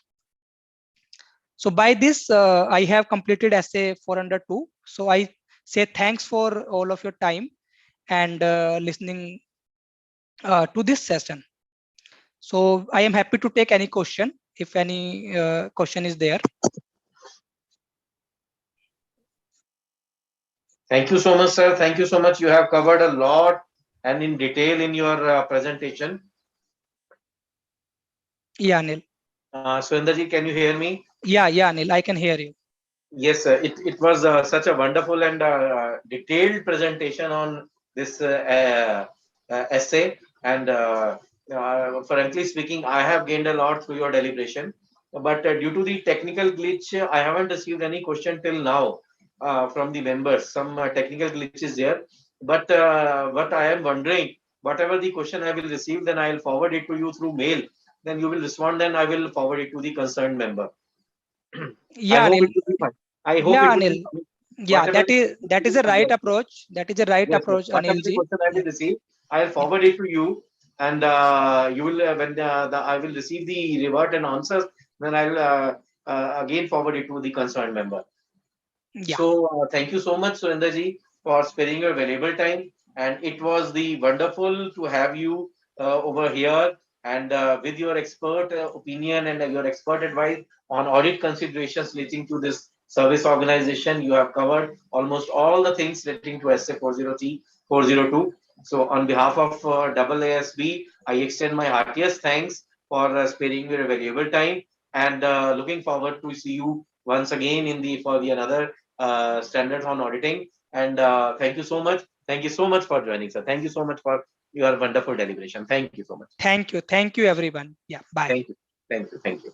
So by this, I have completed SA 402. So I say thanks for all of your time and listening to this session. So I am happy to take any question if any question is there. Thank you so much, sir. Thank you so much. You have covered a lot and in detail in your presentation. Yeah, Anil. Surendraji, can you hear me? Yeah, Anil, I can hear you. Yes, it was such a wonderful and detailed presentation on this essay. And frankly speaking, I have gained a lot through your deliberation. But due to the technical glitch, I haven't received any question till now from the members. Some technical glitch is there. But what I am wondering, whatever the question I will receive, then I will forward it to you through mail. Then you will respond, then I will forward it to the concerned member. I Yeah, hope Anil. it will be fine. I hope Yeah, it will be Anil. fine. Yeah, Whatever that is a right approach. That is a right yes, yes. approach, Whatever the Anilji. question I Yeah, will receive, I'll yeah, forward it to you, and you will when I will receive the revert and answers, then I'll again forward it to the concerned member. yeah. So thank you so much, Surendraji, for sparing your valuable time. And it was the wonderful to have you over here and with your expert opinion and your expert advice on audit considerations relating to this service organization. You have covered almost all the things relating to SA 402. So on behalf of AASB, I extend my heartiest thanks for sparing your valuable time and looking forward to see you once again in the for the another standards on auditing. And thank you so much. Thank you so much for joining, sir. Thank you so much for your wonderful deliberation. Thank you so much. Thank you. Thank you, everyone. Yeah, bye. Thank you. Thank you. Thank you.